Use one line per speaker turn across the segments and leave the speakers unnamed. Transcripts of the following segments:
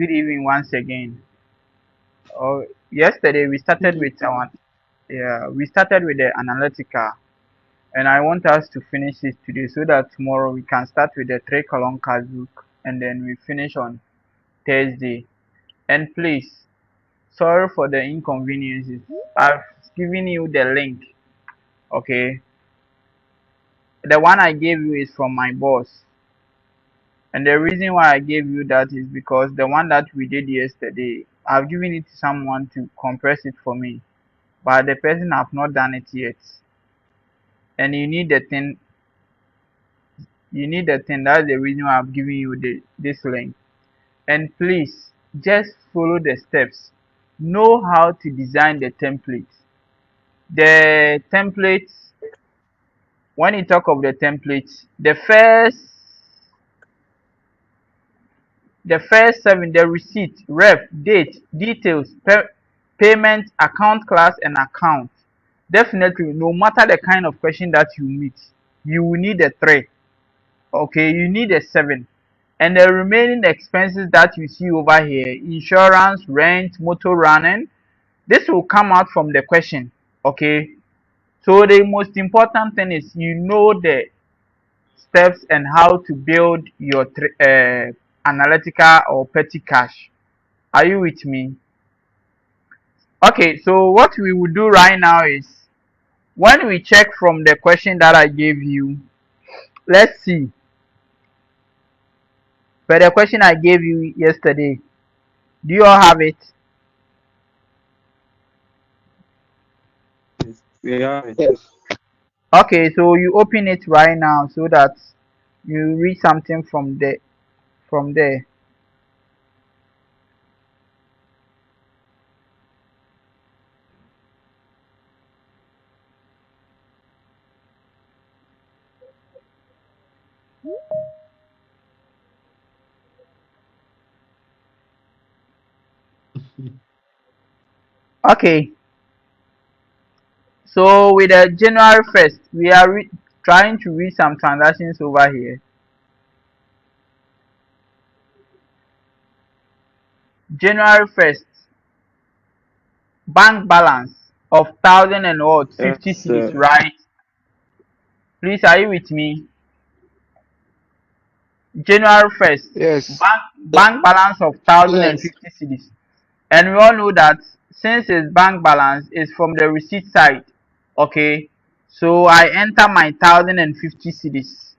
Good evening once again. Yesterday we started with we started with the analytical, and I want us to finish it today so that tomorrow we can start with the three-column CashBook, and then we finish on Thursday. And please, sorry for the inconveniences. I've given you the link. Okay, the one I gave you is from my boss. And the reason why I gave you that is because the one that we did yesterday, I've given it to someone to compress it for me, but the person have not done it yet. And you need the thing. You need the thing. That's the reason why I've given you this link. And please, just follow the steps. Know how to design the templates. The templates. When you talk of the templates, the first seven, the receipt, ref, date, details, payment, account class, and account. Definitely, no matter the kind of question that you meet, you will need a three. Okay, you need a seven. And the remaining expenses that you see over here, insurance, rent, motor running, this will come out from the question. Okay, so the most important thing is you know the steps and how to build your analytical or petty cash. Are you with me? Okay, so what we will do right now is when we check from the question that I gave you, let's see. For the question I gave you yesterday, do you all have it?
We have it.
Yes.
Okay, so you open it right now so that you read something from there. Okay, so with the January 1st, we are trying to read some transactions over here. January 1st, bank balance of 1,050
Yes,
cedis, right? Please, are you with me? January 1st,
Yes.
bank balance of
Yes.
1,050 cedis. And we all know that since it's bank balance, it's from the receipt side. Okay, so I enter my 1,050 cedis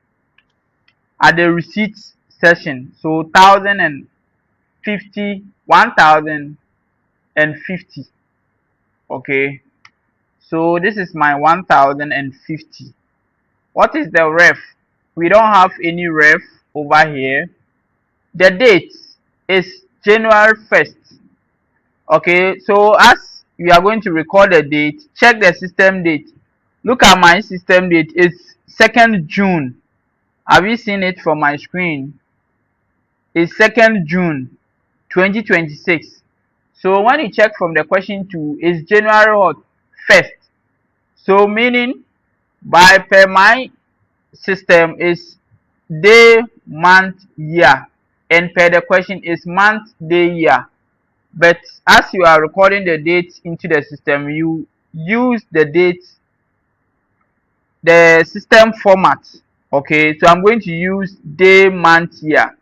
at the receipt section. So 1,050, 1,050. Okay, so this is my 1,050. What is the ref? We don't have any ref over here. The date is January 1st. Okay, so as we are going to record the date, check the system date. Look at my system date. It's 2nd June. Have you seen it from my screen? It's 2nd June 2026. So when you check from the question 2, it's January what? 1st. So meaning by per my system is day, month, year. And per the question is month, day, year. But as you are recording the date into the system, you use the date, the system format. Okay, so I'm going to use day, month, year.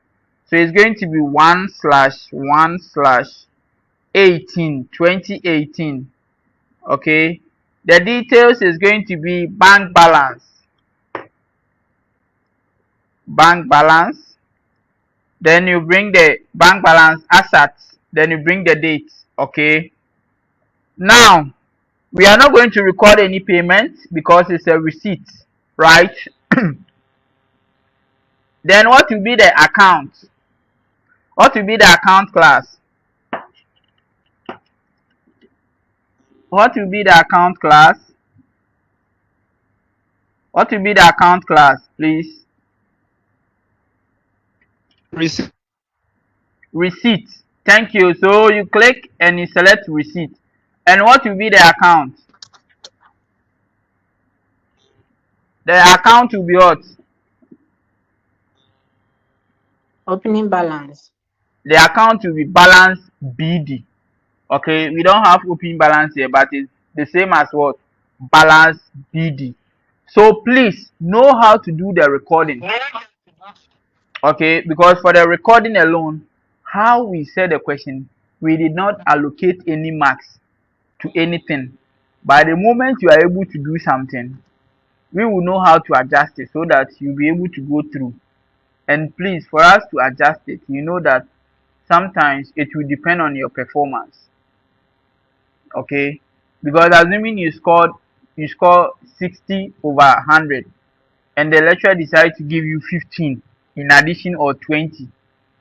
So it's going to be 1/1/18 2018. Okay, the details is going to be bank balance, then you bring the bank balance assets, then you bring the date. Okay, now we are not going to record any payment because it's a receipt, right? Then what will be the account? What will be the account class? What will be the account class? What will be the account class, please?
Receipt.
Receipt. Thank you. So you click and you select receipt. And what will be the account? The account will be what?
Opening balance.
the account will be balance BD. Okay, we don't have open balance here, but it's the same as what? Balance BD. So please know how to do the recording. Okay, because for the recording alone, how we said the question, we did not allocate any marks to anything. By the moment you are able to do something, we will know how to adjust it so that you'll be able to go through. And please, for us to adjust it, you know that sometimes it will depend on your performance. Okay, because assuming you score 60 over 100 and the lecturer decides to give you 15 in addition or 20,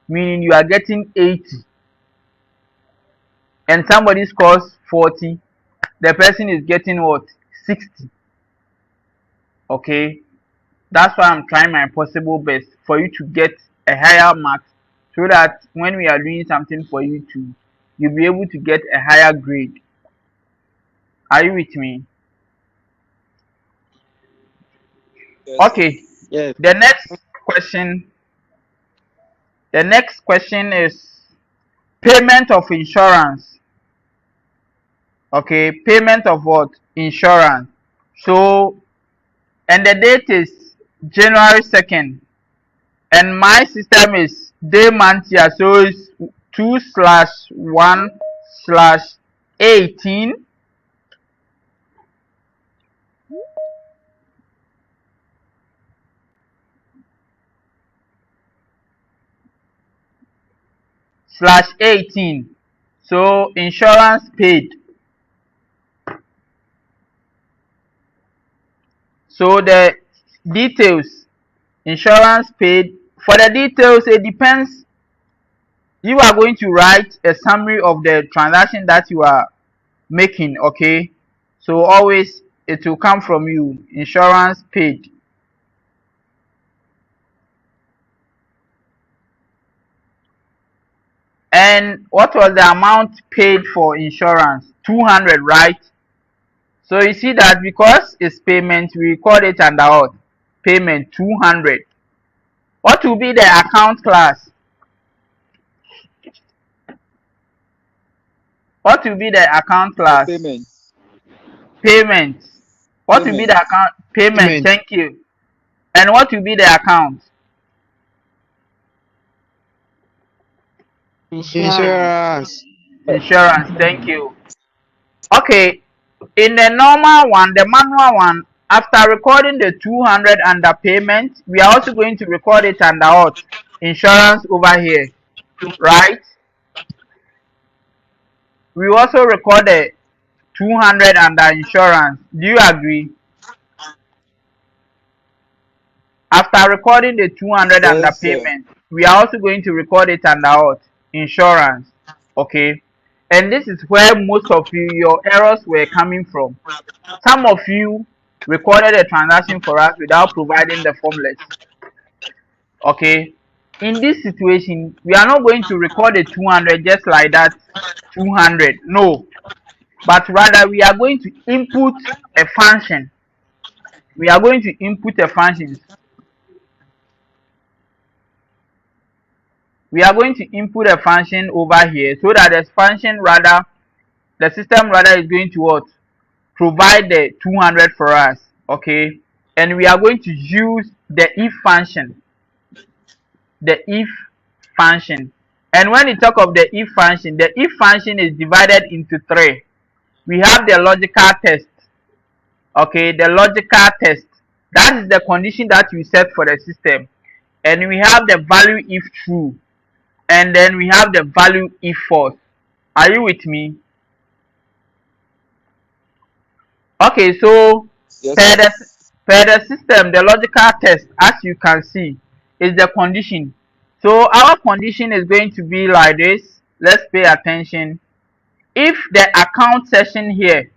meaning you are getting 80, and somebody scores 40, the person is getting what? 60. Okay, that's why I'm trying my possible best for you to get a higher mark, so that when we are doing something for you to, you'll be able to get a higher grade. Are you with me?
Yes, sir.
Okay,
Yes.
the next question, is payment of insurance. Okay, payment of what? Insurance. So, and the date is January 2nd, and my system is day month year, so it's 2/1/18 slash 18. So insurance paid. So the details, insurance paid. For the details, it depends. You are going to write a summary of the transaction that you are making. Okay, so always it will come from you. Insurance paid. And what was the amount paid for insurance? 200, right? So you see that because it's payment, we record it under what? Payment 200. What will be the account class? What will be the account class?
Payment.
Payment. What will be
Payment.
the account? Payment.
Payment.
Thank you. And what will be the account?
Insurance.
Insurance. Thank you. Okay. In the normal one, the manual one, after recording the 200 under payment, we are also going to record it under what? Insurance over here, right? We also record the 200 under insurance. Do you agree? After recording the 200 under
Yes, sir.
payment, we are also going to record it under what? Insurance. Okay. And this is where most of you, your errors were coming from. Some of you recorded a transaction for us without providing the formulas. Okay. In this situation, we are not going to record the 200 just like that. 200. No. But rather, we are going to input a function. We are going to input a function. We are going to input a function over here, so that this function rather, the system rather is going to what? Provide the 200 for us. Okay. And we are going to use the if function. The if function. And when we talk of the if function is divided into three. We have the logical test. Okay, the logical test. That is the condition that we set for the system. And we have the value if true. And then we have the value if false. Are you with me? Okay, so
Yes,
per
sir.
the, per the system, the logical test, as you can see, is the condition. So our condition is going to be like this. Let's pay attention. If the account session here,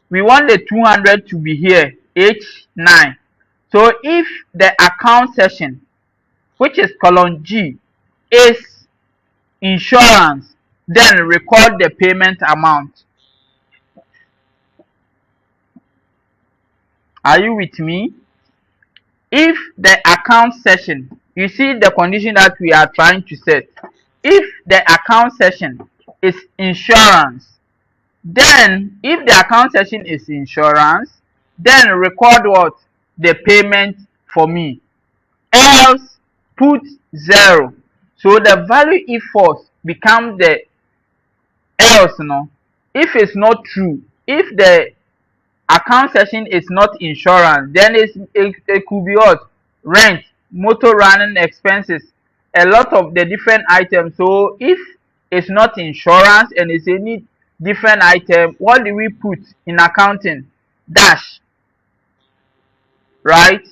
we want the 200 to be here, H9. So if the account session, which is column G, is insurance, then record the payment amount. Are you with me? If the account session, you see the condition that we are trying to set. if the account section is insurance, then if the account section is insurance, then record what? The payment for me. Else put 0. So the value if false becomes the else, no. If it's not true, if the account section is not insurance, then it could be what? Rent, motor running expenses, a lot of the different items. So if it's not insurance and it's any different item, what do we put in accounting? Dash, right?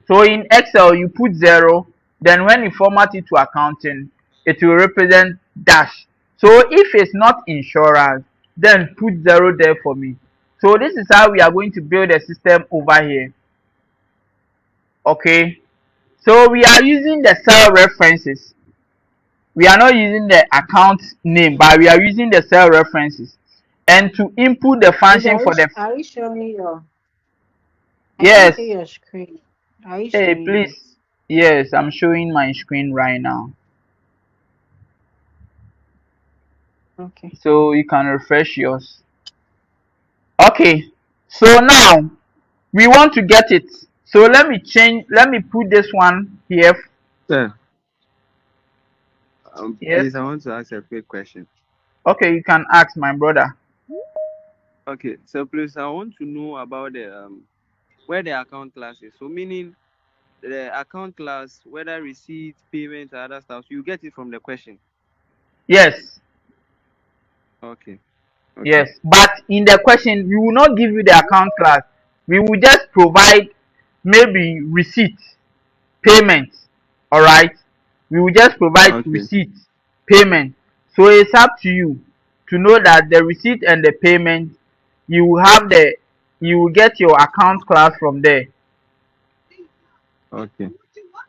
So in Excel you put 0, then when you format it to accounting, it will represent dash. So if it's not insurance, then put 0 there for me. So this is how we are going to build a system over here. Okay. So we are using the cell references. We are not using the account name, but we are using the cell references. And to input the
Please,
function for the
are you showing your? I can't
yes.
see your screen. Are you
Hey,
showing
please.
it?
Yes, I'm showing my screen right now.
Okay.
So you can refresh yours. Okay. So now we want to get it. So let me put this one here.
Sir,
Yes.
please, I want to ask a quick question.
Okay, you can ask my brother.
Okay, so please, I want to know about the where the account class is. So meaning the account class, whether receipt, payment, or other stuff, you get it from the question.
Yes.
Okay, okay,
Yes. But in the question, we will not give you the account class. We will just provide maybe receipt, payment. Alright? We will just provide
okay,
receipt, payment. So it's up to you to know that the receipt and the payment, you will have the you will get your account class from there.
okay,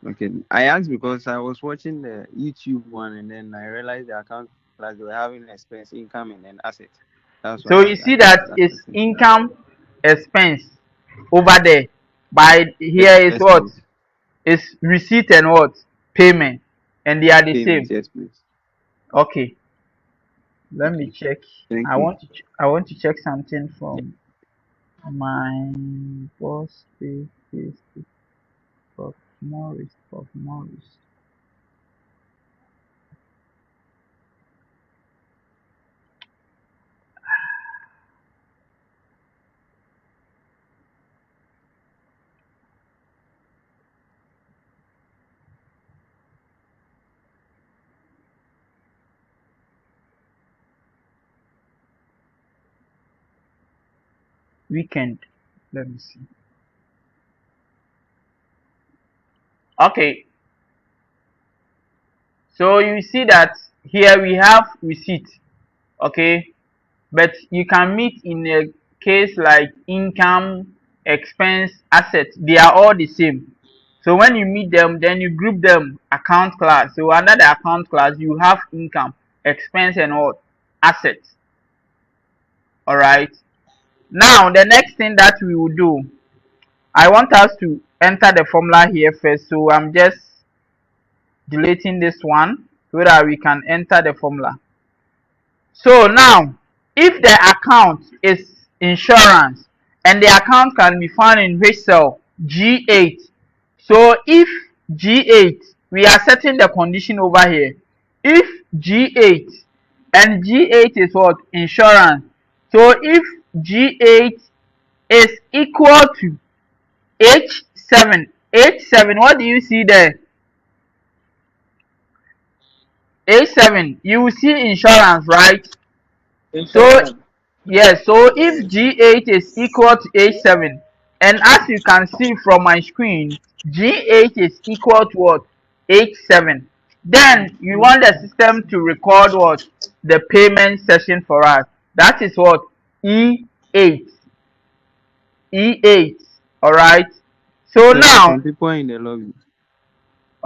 okay. I asked because I was watching the YouTube one and then I realized the account class they were having expense, income, and then assets. That's
So
why
you
I
see that
asked that
it's
question.
income expense over there. By
Yes,
here is
yes,
what?
please.
It's receipt and what? Payment. And they are the
Payment,
same.
yes, please.
Okay. Let me
Okay,
check.
thank you.
I want to check something from my boss pay of Morris. Weekend. Let me see. Okay. So you see that here we have receipt. Okay. But you can meet in a case like income, expense, asset. They are all the same. So when you meet them, then you group them account class. So under the account class, you have income, expense, and what? Assets. All right. Now the next thing that we will do, I want us to enter the formula here first. So I'm just deleting this one so that we can enter the formula. So now, if the account is insurance and the account can be found in which cell? G8. So if G8, we are setting the condition over here. If G8 and G8 is what? Insurance. So if G8 is equal to H7, H7, what do you see there? H7, you will see insurance, right? So
Insurance.
yes, so if
Yes.
G8 is equal to H7, and as you can see from my screen, G8 is equal to what? H7. Then you want the system to record what? The payment session for us. That is what? E8. E8. Alright. So
There are
now,
some people in the lobby.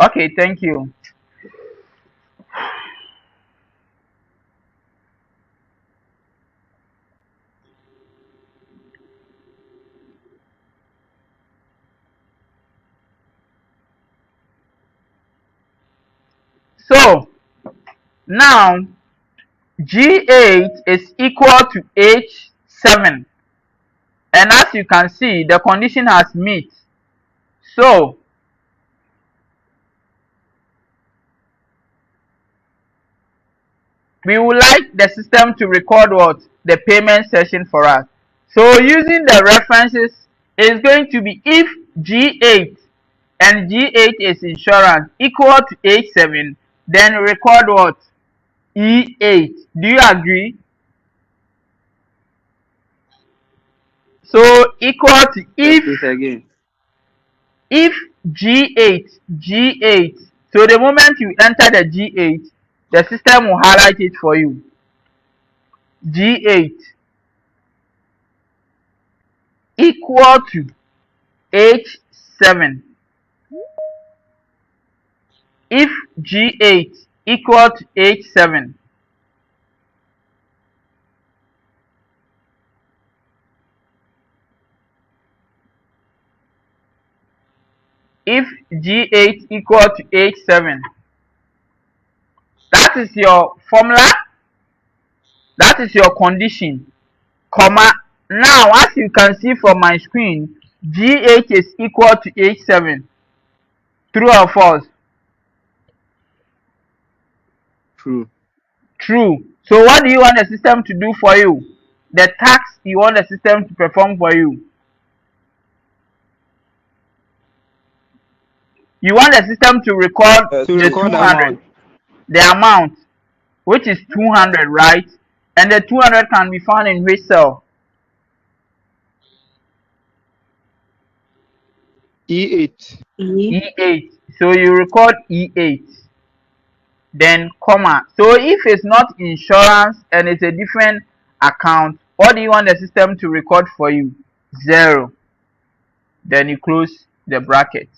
okay, thank you. So Now G8 is equal to H7, and as you can see, the condition has met. So we would like the system to record what? The payment session for us. So using the references, is going to be if G8 and G8 is insurance equal to H7, then record what? E8. Do you agree? So equal to
Please again.
if G8, so the moment you enter the G8, the system will highlight it for you. G8 equal to H7. If G8 equal to H7, if G8 equal to H7, that is your formula, that is your condition, comma. Now, as you can see from my screen, G8 is equal to H7. True or false?
True.
True. So what do you want the system to do for you? The task you want the system to perform for you. You want the system to record
To
the
record the
200,
amount.
the amount, which is 200, right? And the 200 can be found in which cell?
E8.
E.
E8. So you record E8. Then comma. So if it's not insurance and it's a different account, what do you want the system to record for you? 0. Then you close the bracket.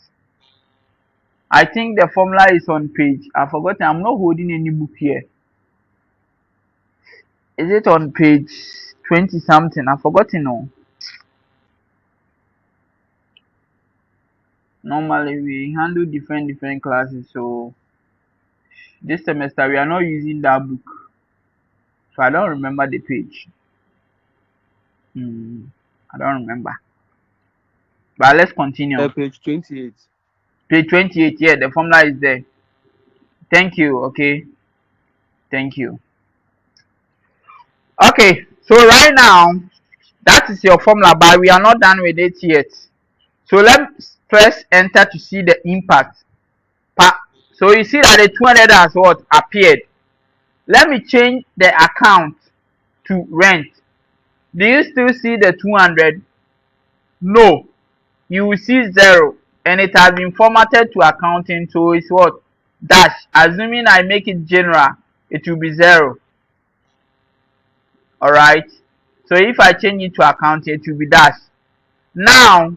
I think the formula is on page. I've forgotten. I'm not holding any book here. Is it on page 20 something? I've forgotten. No. Normally we handle different classes, so this semester we are not using that book. So I don't remember the page. I don't remember. But let's continue.
Page 28.
Page 28, yeah, the formula is there. Thank you, okay. Thank you. Okay, so right now, that is your formula, but we are not done with it yet. So let's first enter to see the impact. So you see that the 200 has what? Appeared. Let me change the account to rent. Do you still see the 200? No. You will see 0. And it has been formatted to accounting, so it's what? Dash. Assuming I make it general, it will be 0. Alright. So if I change it to accounting, it will be dash. Now,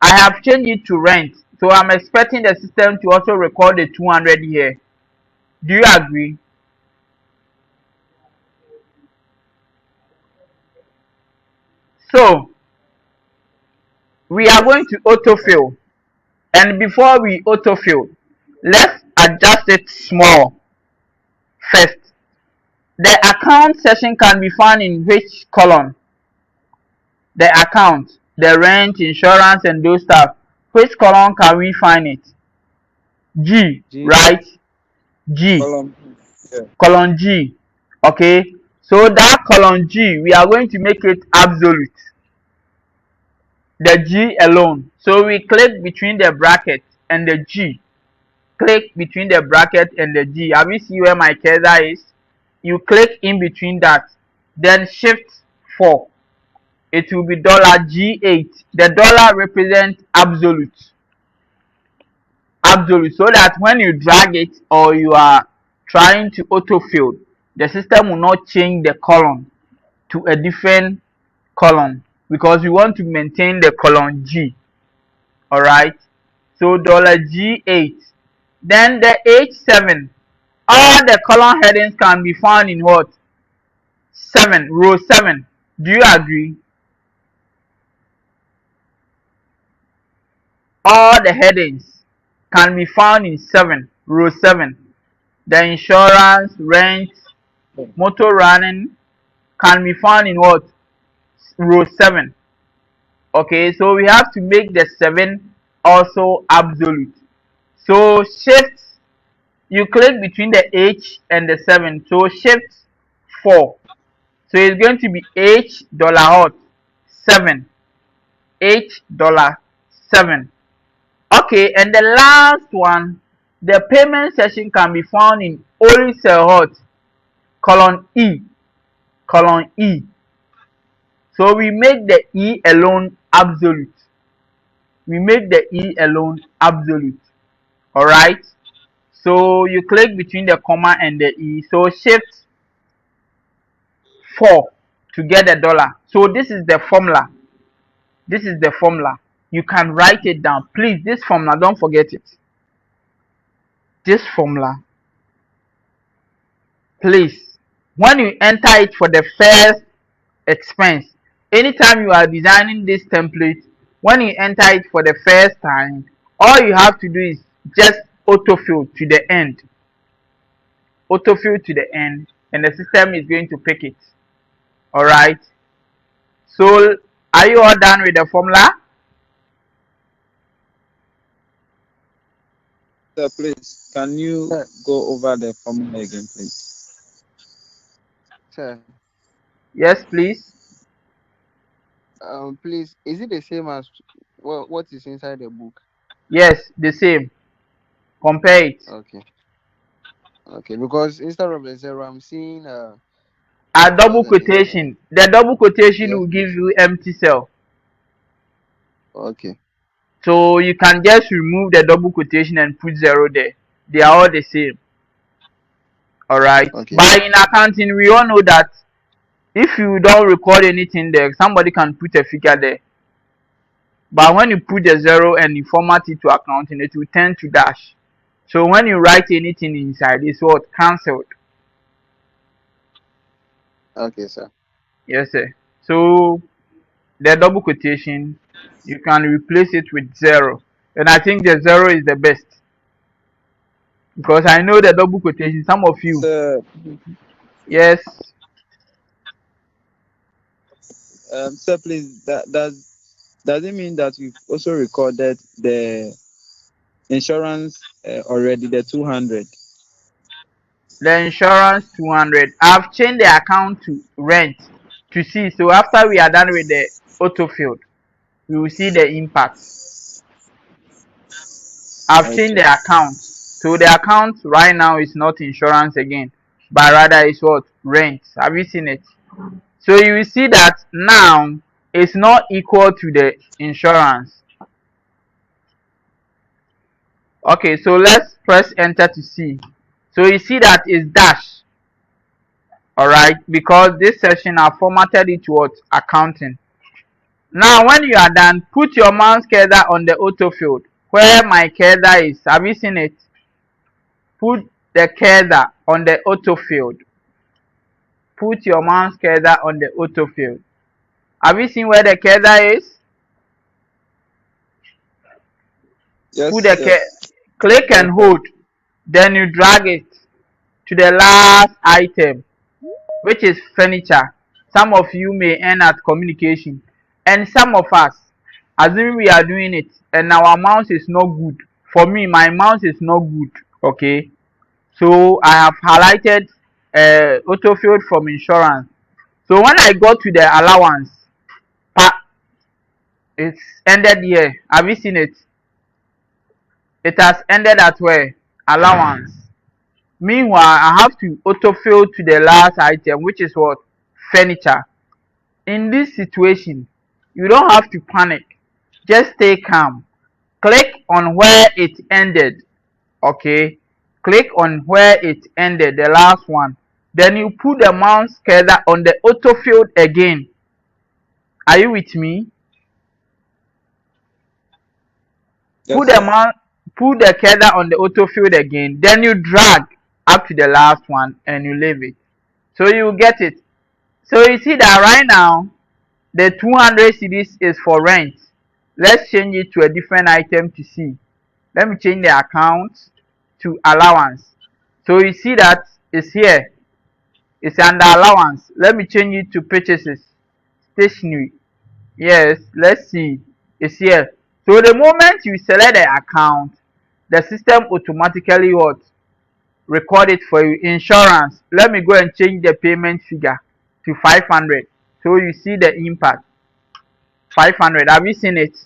I have changed it to rent. So I'm expecting the system to also record the 200 here. Do you agree? So, we are going to autofill. And before we autofill, let's adjust it small first. The account section can be found in which column? The account, the rent, insurance, and those stuff. Which column can we find it? G, right? G.
Column. Yeah.
Column G. Okay. So that column G, we are going to make it absolute. The G alone. So we click between the bracket and the G. Click between the bracket and the G. Have you seen where my cursor is? You click in between that. Then shift 4. It will be $G8. The dollar represents absolute. Absolute. So that when you drag it or you are trying to autofill, the system will not change the column to a different column because we want to maintain the column G. Alright. So $G8. Then the H7. All the column headings can be found in what? 7. Row 7. Do you agree? All the headings can be found in 7. Row 7. the insurance, rent, motor running can be found in what? Row 7. Okay, so we have to make the 7 also absolute. So shift, you click between the H and the 7. So shift 4. So it's going to be H dollar what? 7. H dollar 7. Okay, and the last one, the payment section can be found in only cell what? Column E. Column E. So we make the E alone absolute. We make the E alone absolute. Alright. So you click between the comma and the E. So shift 4 to get the dollar. So this is the formula. This is the formula. You can write it down. Please, this formula, don't forget it. This formula, please, when you enter it for the first expense, anytime you are designing this template, when you enter it for the first time, all you have to do is just autofill to the end. Autofill to the end, and the system is going to pick it. Alright. So are you all done with the formula?
Sir, please, can you
Sir,
go over the formula again, please?
sir,
Yes, please.
please, is it the same as what is inside the book?
Yes, the same. Compare it.
Okay. Okay, because instead of the zero, I'm seeing
A double
2000 instead.
quotation. The double quotation
Yes,
will give
please.
you empty cell.
Okay.
So you can just remove the double quotation and put 0 there. They are all the same. Alright.
Okay, sir.
But in accounting, we all know that if you don't record anything there, somebody can put a figure there. But when you put the 0 and you format it to accounting, it will tend to dash. So when you write anything inside, it's what? Cancelled.
Okay, sir.
Yes, sir. So the double quotation, you can replace it with 0. And I think the 0 is the best. Because I know the double quotation, some of you,
Sir,
yes,
sir, please, does it mean that you've also recorded the insurance already, the 200?
the insurance 200. I've changed the account to rent to see. So after we are done with the autofill, we will see the impact. I've changed
Okay.
the account. So the account right now is not insurance again, but rather is what? Rent. Have you seen it? So you will see that now it's not equal to the insurance. Okay, so let's press enter to see. So you see that it's dash. Alright, because this session I formatted it to what? Accounting. Now when you are done, put your mouse cursor on the autofill where my cursor is. Have you seen it? Put the cursor on the autofill. Put your mouse cursor on the autofill. Have you seen where the cursor is? Put
Yes,
the
sir.
click
Yes,
and
sir.
hold. Then you drag it to the last item, which is furniture. Some of you may end at communication, and some of us, assuming we are doing it, and our mouse is not good. For me, my mouse is not good. Okay, so I have highlighted autofill from insurance. So when I go to the allowance, it's ended here. Have you seen it? It has ended at where? Allowance. Meanwhile, I have to autofill to the last item, which is what? Furniture. In this situation, you don't have to panic. Just stay calm. Click on where it ended. Okay. Click on where it ended, the last one. Then you put the mouse cursor on the autofill again. Are you with me? Put
Yes,
the
sir.
mouse, put the cursor on the autofill again. Then you drag up to the last one and you leave it. So you get it. So you see that right now the 200 cedis is for rent. Let's change it to a different item to see. Let me change the account to allowance. So you see that it's here. It's under allowance. Let me change it to purchases. Stationery. Yes, let's see. It's here. So the moment you select the account, the system automatically what? Record it for you. Insurance. Let me go and change the payment figure to 500. So you see the impact. 500. Have you seen it?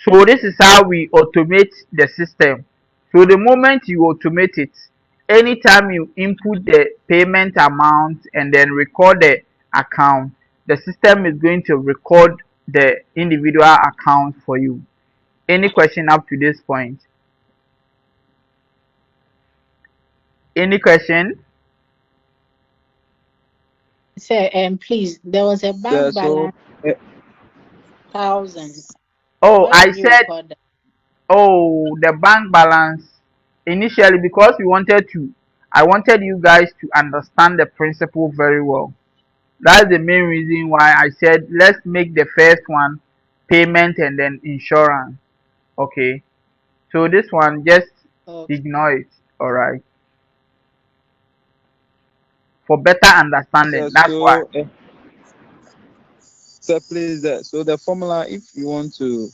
So this is how we automate the system. So the moment you automate it, anytime you input the payment amount and then record the account, the system is going to record the individual account for you. Any question up to this point? Any question?
Sir, please, there was a
Yeah,
bank
so
balance 1,000.
Oh,
Why
I
did you
said,
record that?
oh, the bank balance. Initially, because I wanted you guys to understand the principle very well. That's the main reason why I said let's make the first one payment and then insurance. Okay. So this one just
Okay.
ignore it. Alright. For better understanding.
yeah,
That's why.
so please, so the formula, if you want to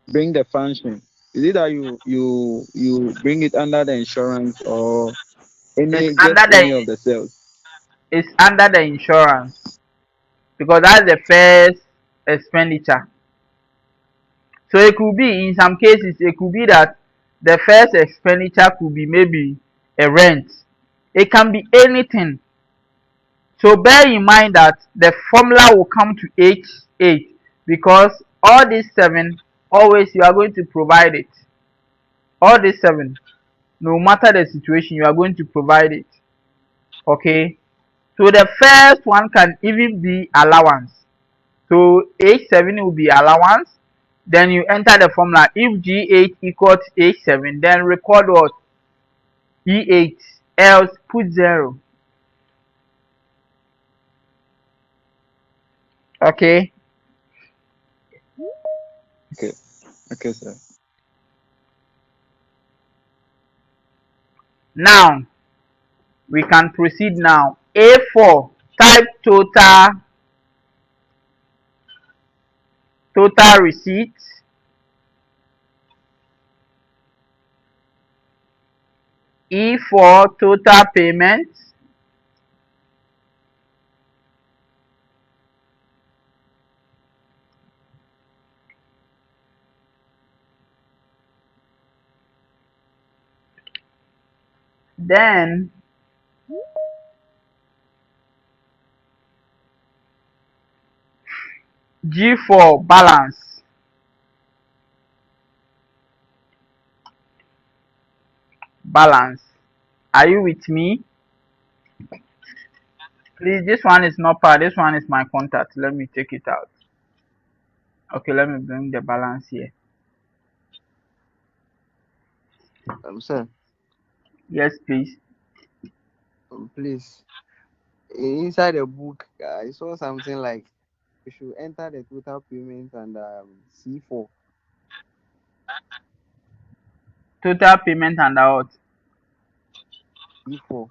bring the function, is it that you bring it under the insurance or
It's
just
under the
any of the cells?
insurance. Because that's the first expenditure. So it could be in some cases it could be that the first expenditure could be maybe a rent. It can be anything. So bear in mind that the formula will come to H8 because all these seven, always you are going to provide it. All these seven, no matter the situation, you are going to provide it. Okay. So the first one can even be allowance. So H7 will be allowance. Then you enter the formula. If G8 equals H7, then record what? E8. Else put 0. Okay.
Okay, okay, sir.
Now we can proceed now. A4, type total receipts. E4, total payments. Then G4, balance. Balance. Are you with me? Please, this one is not part. This one is my contact. Let me take it out. Okay, let me bring the balance here.
Sir,
Yes, please.
please. Inside the book, I saw something like you should enter the total payment and C4.
Total payment and out.
C4.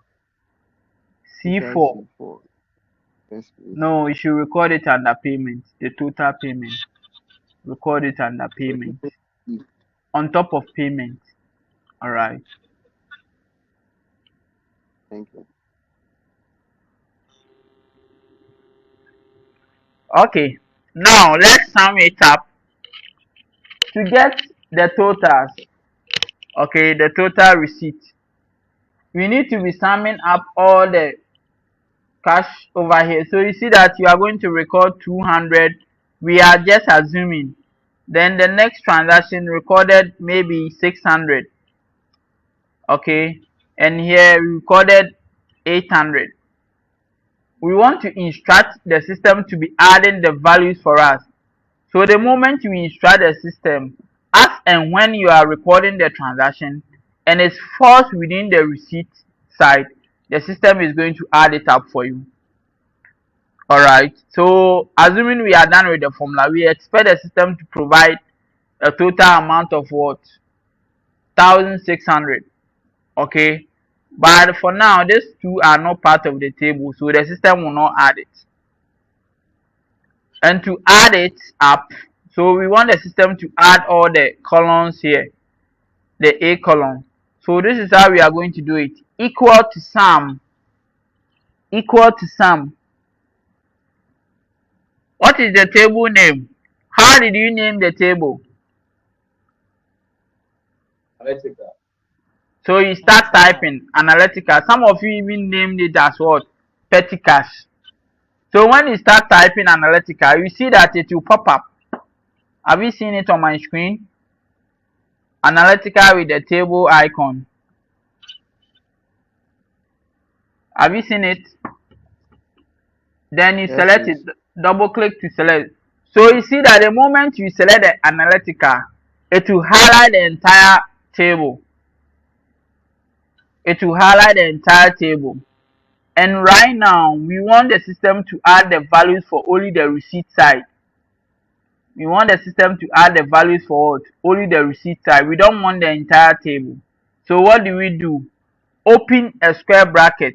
Inside
C4.
C4. Yes, please.
No, you should record it under payment. The total payment. Record it under
So
payment.
total C.
On top of payment. Alright.
Thank you.
Okay. Now let's sum it up. To get the totals. Okay, the total receipt. We need to be summing up all the cash over here. So you see that you are going to record 200. We are just assuming. Then the next transaction recorded maybe 600. Okay. And here we recorded 800. We want to instruct the system to be adding the values for us. So the moment you instruct the system, as and when you are recording the transaction and it's falls within the receipt side, the system is going to add it up for you. Alright, so assuming we are done with the formula, we expect the system to provide a total amount of what? 1,600. Okay, but for now these two are not part of the table, so the system will not add it. And to add it up, so we want the system to add all the columns here, the A column. So this is how we are going to do it. Equal to sum. Equal to sum. What is the table name? How did you name the table?
Analytical.
So you start typing analytical. Some of you even named it as what? Petty cash. So when you start typing analytical, you see that it will pop up. Have you seen it on my screen? Analytical with the table icon. Have you seen it? Then you
Yes,
select
please.
it, double click to select. So you see that the moment you select the analytical, it will highlight the entire table. It will highlight the entire table. And right now, we want the system to add the values for only the receipt side. We want the system to add the values for what? Only the receipt side. We don't want the entire table. So what do? Open a square bracket.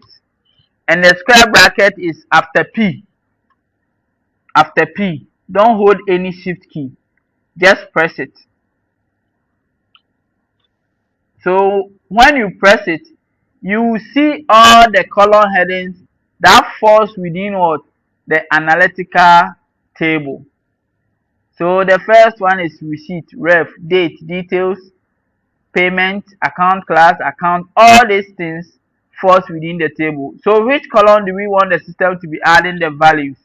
And the square bracket is after P. After P. Don't hold any shift key. Just press it. So when you press it, you will see all the column headings that falls within what? The analytical table. So the first one is receipt, ref, date, details, payment, account class, account, all these things falls within the table. So which column do we want the system to be adding the values?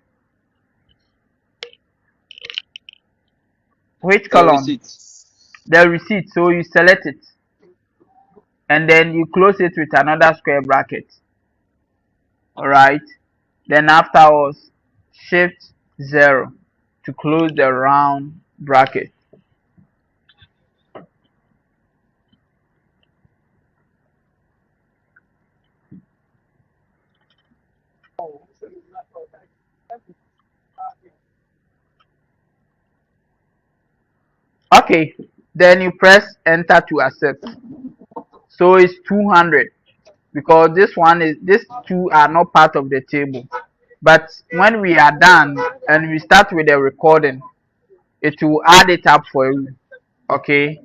Which column?
Receipt.
The receipt. So you select it and then you close it with another square bracket. Alright. Then afterwards, shift 0 to close the round bracket. Okay, then you press enter to accept. So it's 200 because these two are not part of the table. But when we are done and we start with the recording, it will add it up for you. Okay.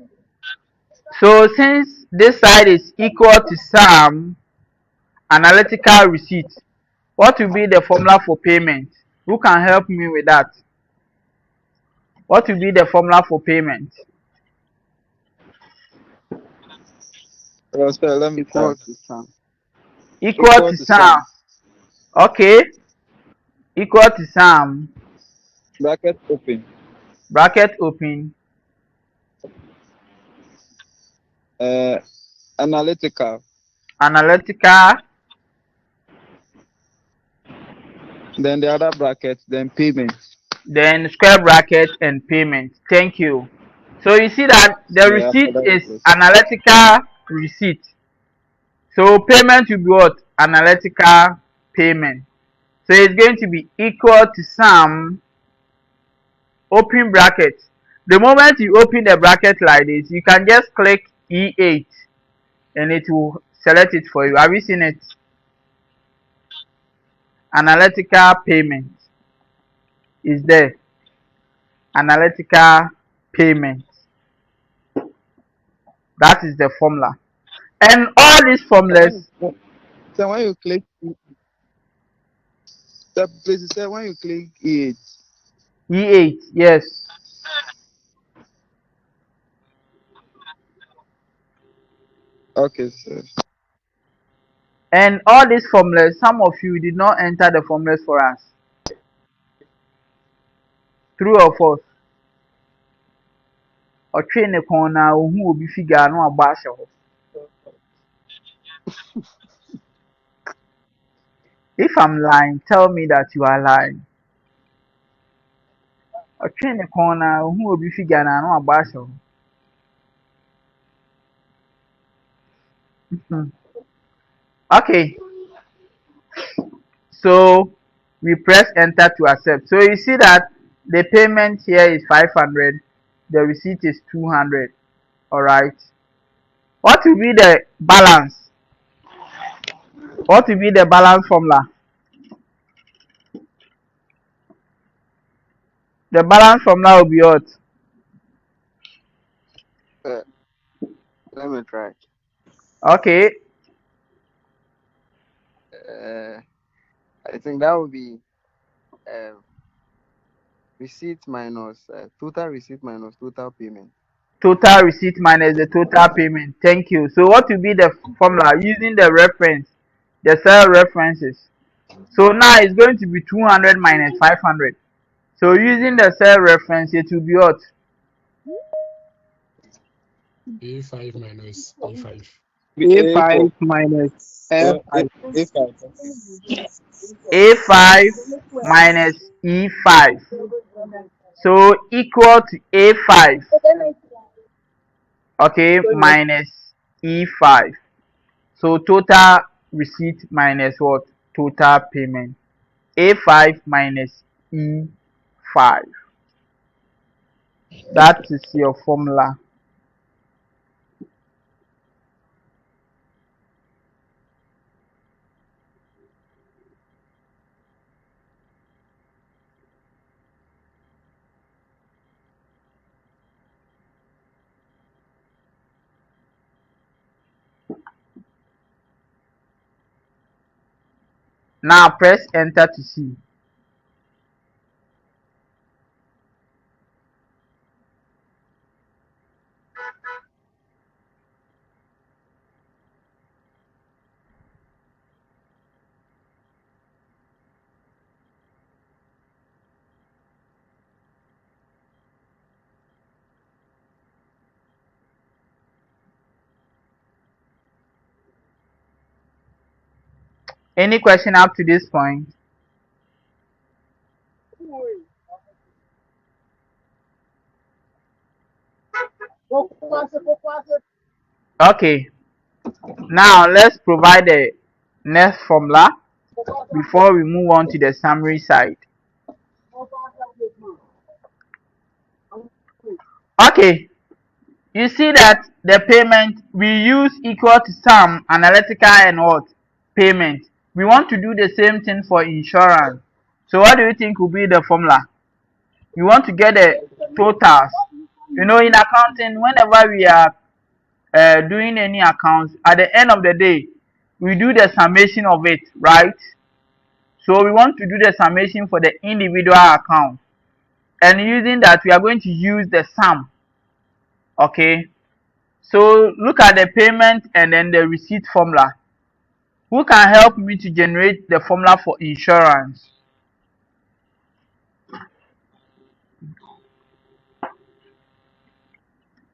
So since this side is equal to sum analytical receipt, what will be the formula for payment? Who can help me with that? What will be the formula for payment?
Sir, let me
Equal
start.
to sum.
Equal
Equal
to
to
sum.
sum.
Okay. Equal to sum.
Bracket open.
Bracket open.
Analytical.
Analytical.
Then the other bracket. Then payment.
Then square bracket and payment. Thank you. So you see that the
Yeah, after
receipt
that
is
is
analytical receipt. So payment will be what? Analytical payment. So it's going to be equal to sum open bracket. The moment you open the bracket like this, you can just click E8 and it will select it for you. Have you seen it? Analytical payment is there. Analytical payment. That is the formula. And all these formulas,
So when you click, the place say when you click it.
E8, yes.
Okay, sir.
And all these formulas, some of you did not enter the formulas for us. True or false? Ɔtwe ne kɔn na ohu obi figure no abɔ ahyɛ hɔ. If I'm lying, tell me that you are lying. Ɔtwe ne kɔn na ohu obi figure na no abɔ ahyɛ hɔ. Okay, so we press enter to accept. So you see that the payment here is 500 the receipt is 200. All right. What will be the balance? What will be the balance formula? The balance formula will be what?
Uh, let me try.
Okay.
I think that would be receipt minus total receipt minus total payment.
Total receipt minus the total payment. Thank you. So what will be the formula using the reference, the cell references? So now it's going to be 200 minus 500. So using the cell reference, it will be what?
A5 minus A5.
A4.
A5 minus
Yeah,
F5.
A5.
A5 minus E5. So equal to A5, okay, minus E5. So total receipt minus what? Total payment. A5 minus E5. That is your formula. Now press enter to see. Any question up to this point? Okay. Now let's provide the next formula before we move on to the summary side. Okay. You see that the payment we use equal to sum, analytical and what? Payment. We want to do the same thing for insurance. So what do you think will be the formula? We want to get the totals. You know, in accounting, whenever we are doing any accounts, at the end of the day, we do the summation of it, right? So we want to do the summation for the individual account. And using that, we are going to use the sum. Okay. So look at the payment and then the receipt formula. Who can help me to generate the formula for insurance?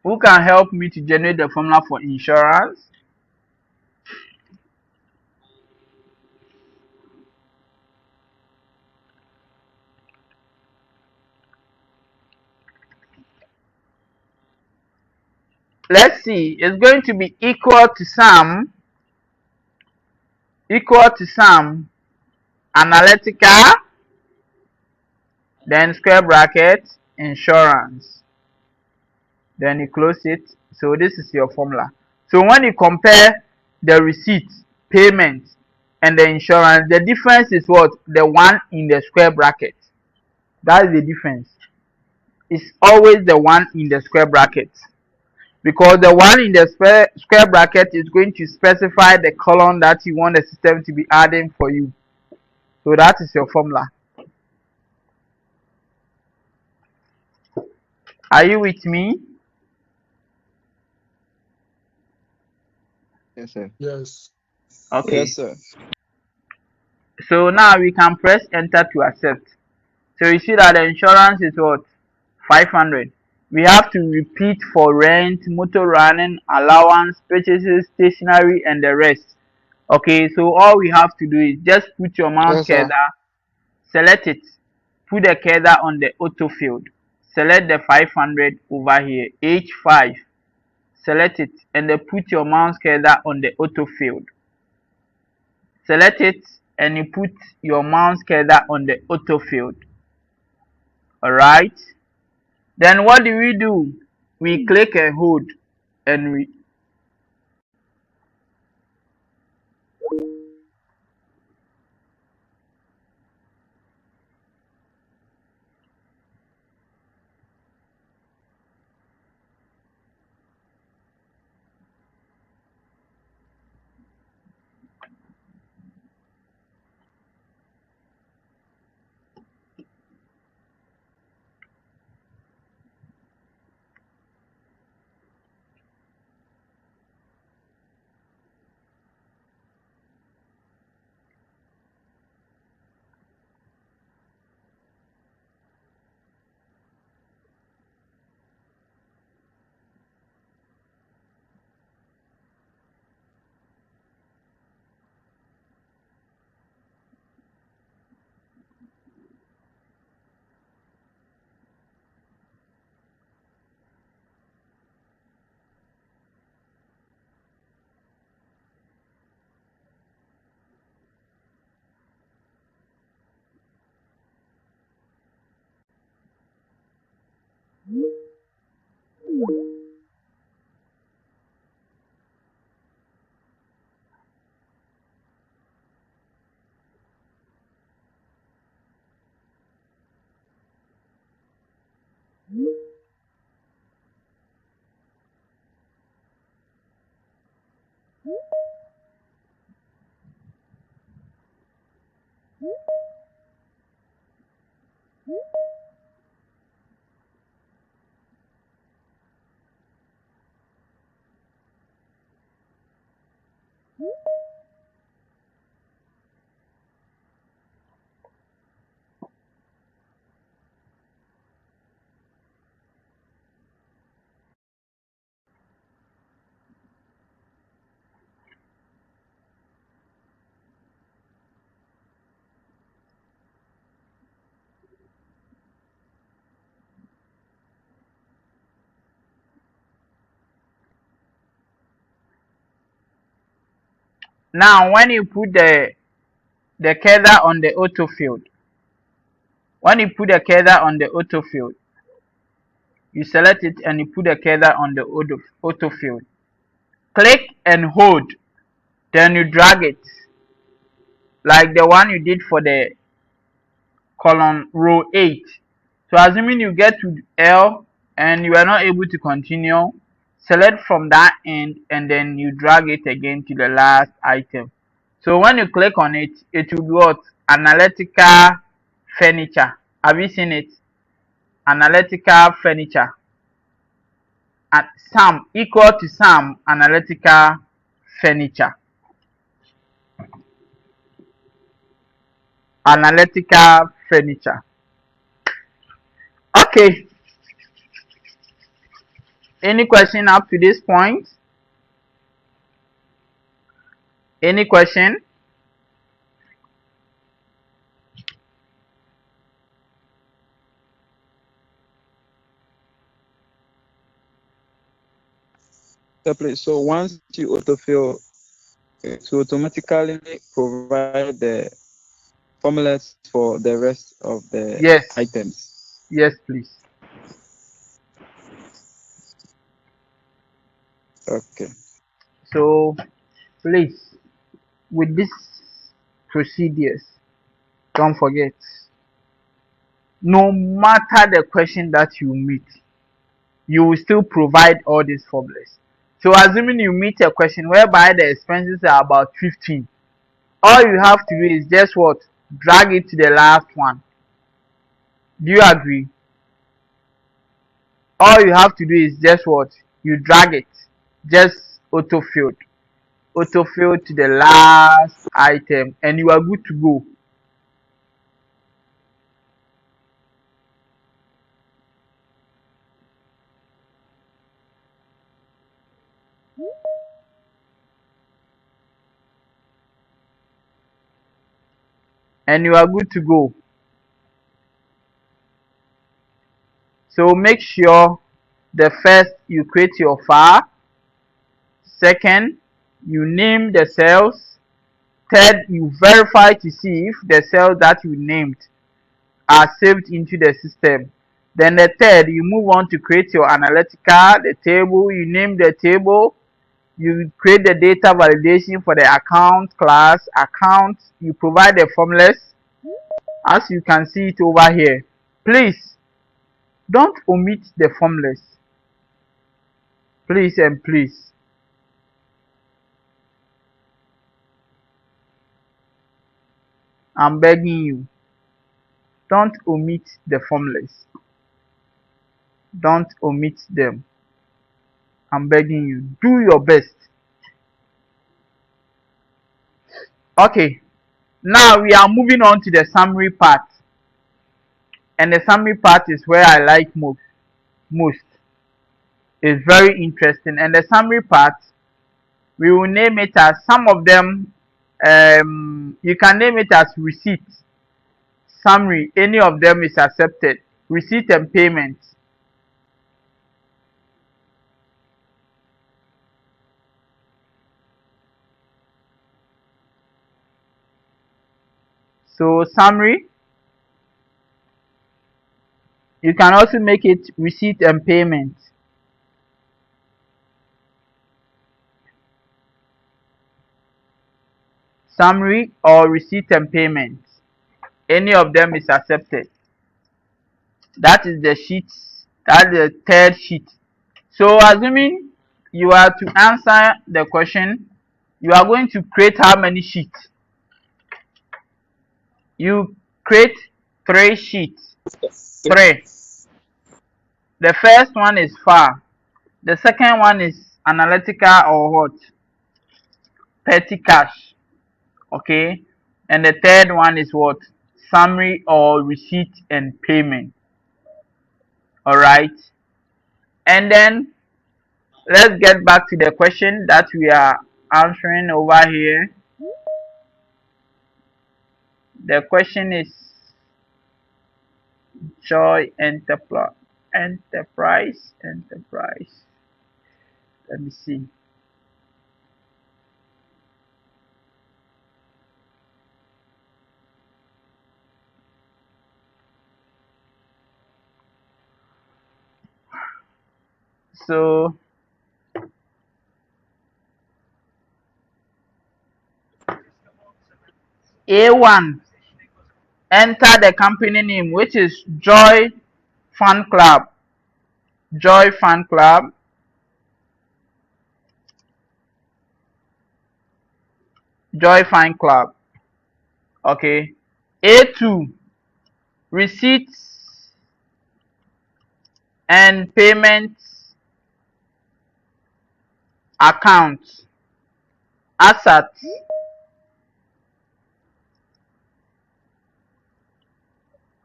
Who can help me to generate the formula for insurance? Let's see. It's going to be equal to sum, analytical, then square bracket, insurance. Then you close it. So this is your formula. So when you compare the receipt, payment, and the insurance, the difference is what? The one in the square bracket. That is the difference. It's always the one in the square bracket. Because the one in the square bracket is going to specify the column that you want the system to be adding for you. So that is your formula. Are you with me?
Yes, sir.
Yes.
Okay.
Yes, sir.
So now we can press enter to accept. So you see that the insurance is what? 500. We have to repeat for rent, motor running, allowance, purchases, stationery, and the rest. Okay, so all we have to do is just put your mouse
Yes, sir.
cursor, select it, put the cursor on the auto field, select the 500 over here, H5, select it, and then put your mouse cursor on the auto field. Select it, and you put your mouse cursor on the auto field. Alright. Then what do? We click and hold, and we now when you put the cursor on the auto field, when you put the cursor on the auto field, you select it and you put the cursor on the auto field. Click and hold, then you drag it like the one you did for the column row 8. So assuming you get to L and you are not able to continue, select from that end and then you drag it again to the last item. So when you click on it, it will be what? Analytical furniture. Have you seen it? Analytical furniture. At sum equal to sum analytical furniture. Analytical furniture. Okay. Any question up to this point? Any question?
So once you autofill, it will automatically provide the formulas for the rest of the
Yes.
items.
Yes, please.
Okay.
So please, with these procedures, don't forget, no matter the question that you meet, you will still provide all these formulas. So assuming you meet a question whereby the expenses are about 15, all you have to do is just what? Drag it to the last one. Do you agree? All you have to do is just what? You drag it. Just autofill. Autofill to the last item and you are good to go. And you are good to go. So make sure the first you create your file, second you name the cells, third you verify to see if the cells that you named are saved into the system. Then the third, you move on to create your analytical, the table, you name the table, you create the data validation for the account class, account, you provide the formulas as you can see it over here. Please don't omit the formulas. Please and please. I'm begging you. Don't omit the formulas. Don't omit them. I'm begging you. Do your best. Okay. Now we are moving on to the summary part. And the summary part is where I like most. It's very interesting. And the summary part, we will name it as some of them. You can name it as receipt, summary. Any of them is accepted. Receipt and payment. So summary. You can also make it receipt and payment. Summary or receipt and payment. Any of them is accepted. That is the sheet. That's the third sheet. So assuming you are to answer the question, you are going to create how many sheets? You create 3 sheets. 3. The first one is far. The second one is analytical or what? Petty cash. Okay. And the third one is what? Summary or receipt and payment. Alright. And then let's get back to the question that we are answering over here. The question is Joy Enterprise. Let me see. So A1, enter the company name, which is Joy Fan Club. Joy Fan Club. Joy Fan Club. Okay. A2, receipts and payments account. Assets.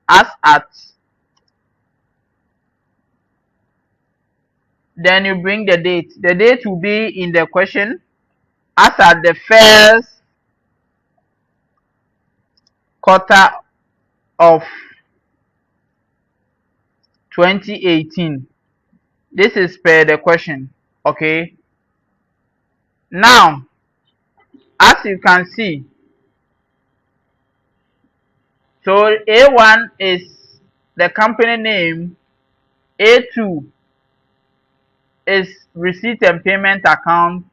As at. Then you bring the date. The date will be in the question as at the first quarter of 2018. This is per the question. Okay. Now, as you can see, so A1 is the company name, A2 is receipt and payment account,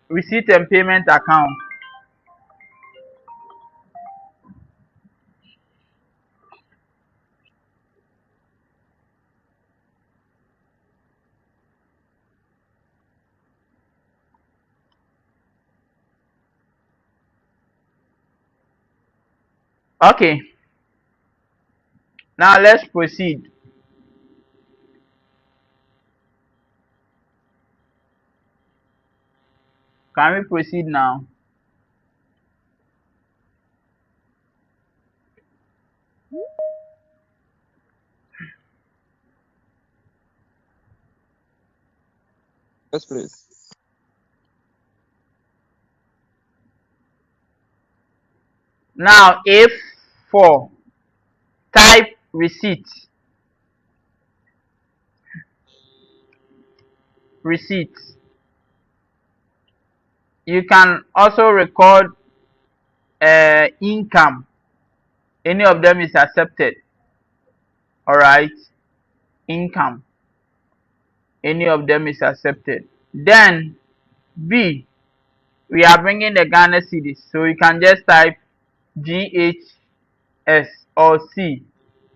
receipt and payment account. Okay. Now let's proceed. Can we proceed now?
Yes, please.
Now, if for type receipt, you can also record income. Any of them is accepted. All right. Income. Any of them is accepted. Then B, we are bringing the Ghana cedis. So you can just type GHS or C.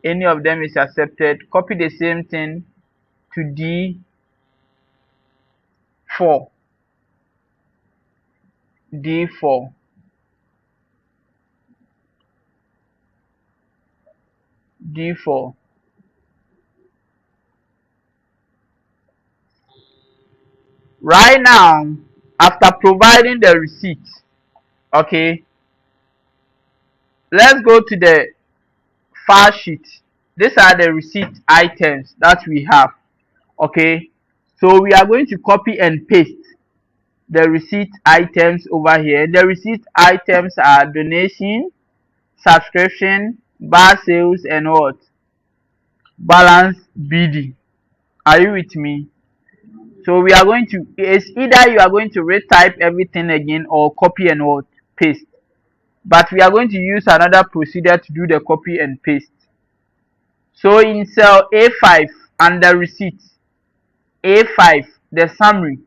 Any of them is accepted. Copy the same thing to D4. D4. D4. Right now, after providing the receipt, okay, let's go to the file sheet. These are the receipt items that we have. Okay, so we are going to copy and paste the receipt items over here. The receipt items are donation, subscription, bar sales, and what? Balance BD. Are you with me? So we are going to, it's either you are going to retype everything again or copy and what? Paste. But we are going to use another procedure to do the copy and paste. So in cell A5 under receipt, A5, the summary,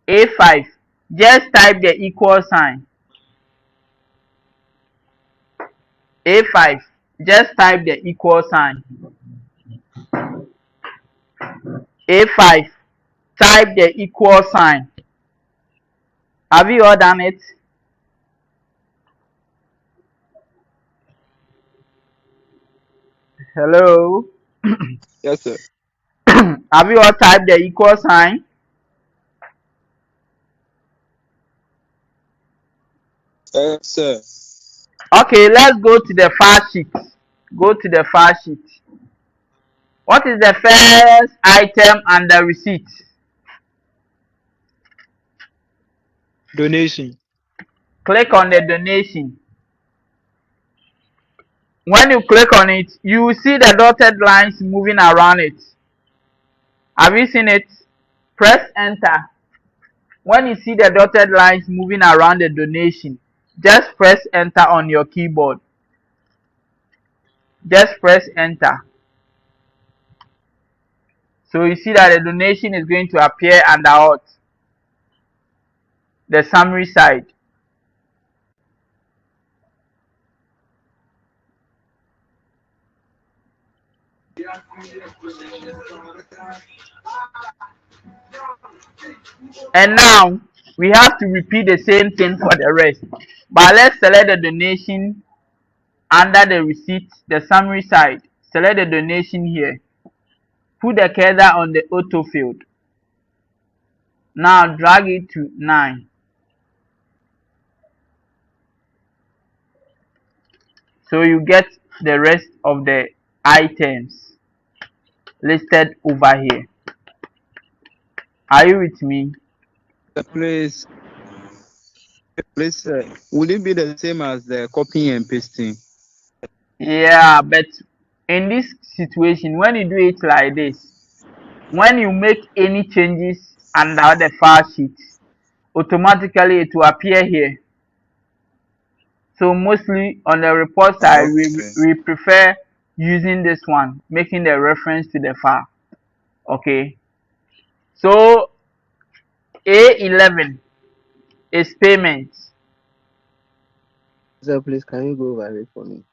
A5, just type the equal sign. A5, just type the equal sign. A5, type the equal sign. Have you all done it? Hello?
Yes, sir.
Have you all typed the equal sign?
Yes, sir.
Okay, let's go to the file sheet. Go to the file sheet. What is the first item under receipt?
Donation.
Click on the donation. When you click on it, you will see the dotted lines moving around it. Have you seen it? Press enter. When you see the dotted lines moving around the donation, just press enter on your keyboard. Just press enter. So you see that the donation is going to appear under what? The summary side. And now we have to repeat the same thing for the rest. But let's select the donation under the receipt, the summary side. Select the donation here. Put the cursor on the auto field. Now drag it to 9. So you get the rest of the items listed over here. Are you with me?
The place, would it be the same as the copying and pasting?
Yeah, but in this situation, when you do it like this, when you make any changes under the file sheet, automatically it will appear here. So mostly on the report side,
Okay.
we prefer using this one, making the reference to the file. Okay. So A11 is payment.
Sir, please, can you go over it for me?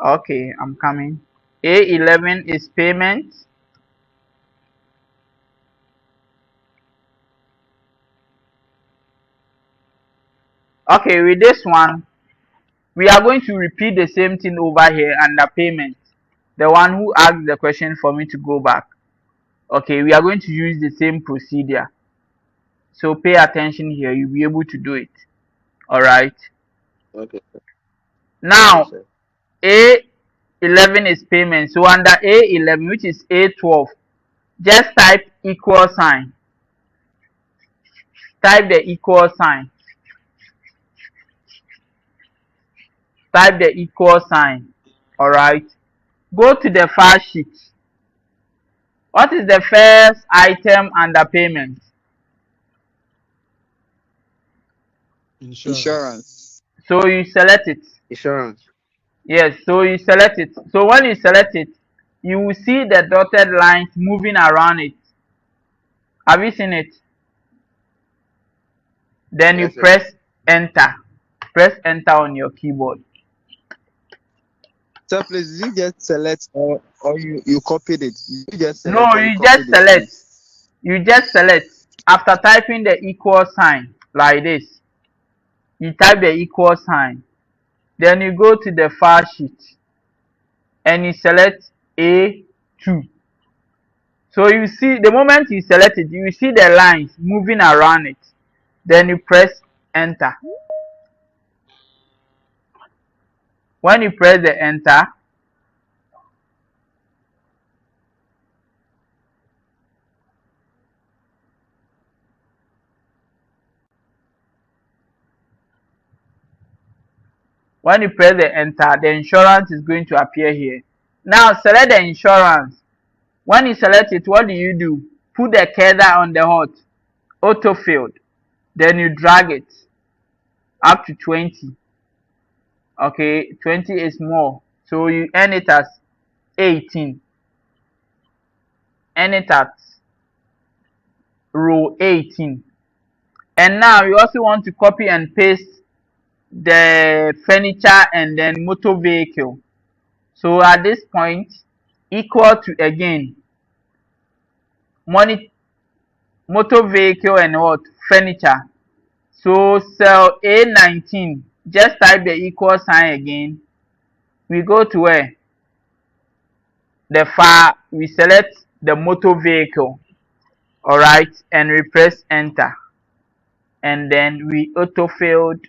Okay, I'm coming. A11 is payment. Okay, with this one, we are going to repeat the same thing over here under payment. The one who asked the question for me to go back. Okay, we are going to use the same procedure. So pay attention here, you'll be able to do it. Alright.
Okay, sir.
Now,
Yes, sir.
A11 is payment. So under A11, which is A12, just type equal sign. Type the equal sign. Type the equal sign. Alright. Go to the file sheet. What is the first item under payment?
Insurance.
Insurance.
So you select it.
Insurance.
Yes, so you select it. So when you select it, you will see the dotted lines moving around it. Have you seen it? Then you
Yes, sir.
press enter. Press enter on your keyboard.
So please, did you just select or you copied it? You just
No,
select or you
you just
copied it,
select.
please?
You just select. After typing the equal sign like this, you type the equal sign. Then you go to the file sheet and you select A2. So you see, the moment you select it, you see the lines moving around it. Then you press enter. When you press the enter, when you press the enter, the insurance is going to appear here. Now select the insurance. When you select it, what do? Put the cursor on the hot auto field. Then you drag it up to 20. Okay, 20 is more. So you end it as 18. End it at row 18. And now you also want to copy and paste the furniture and then motor vehicle. So at this point, equal to again money, motor vehicle and what furniture. So cell A19, just type the equal sign again. We go to where the file, we select the motor vehicle, all right, and we press enter, and then we auto filled,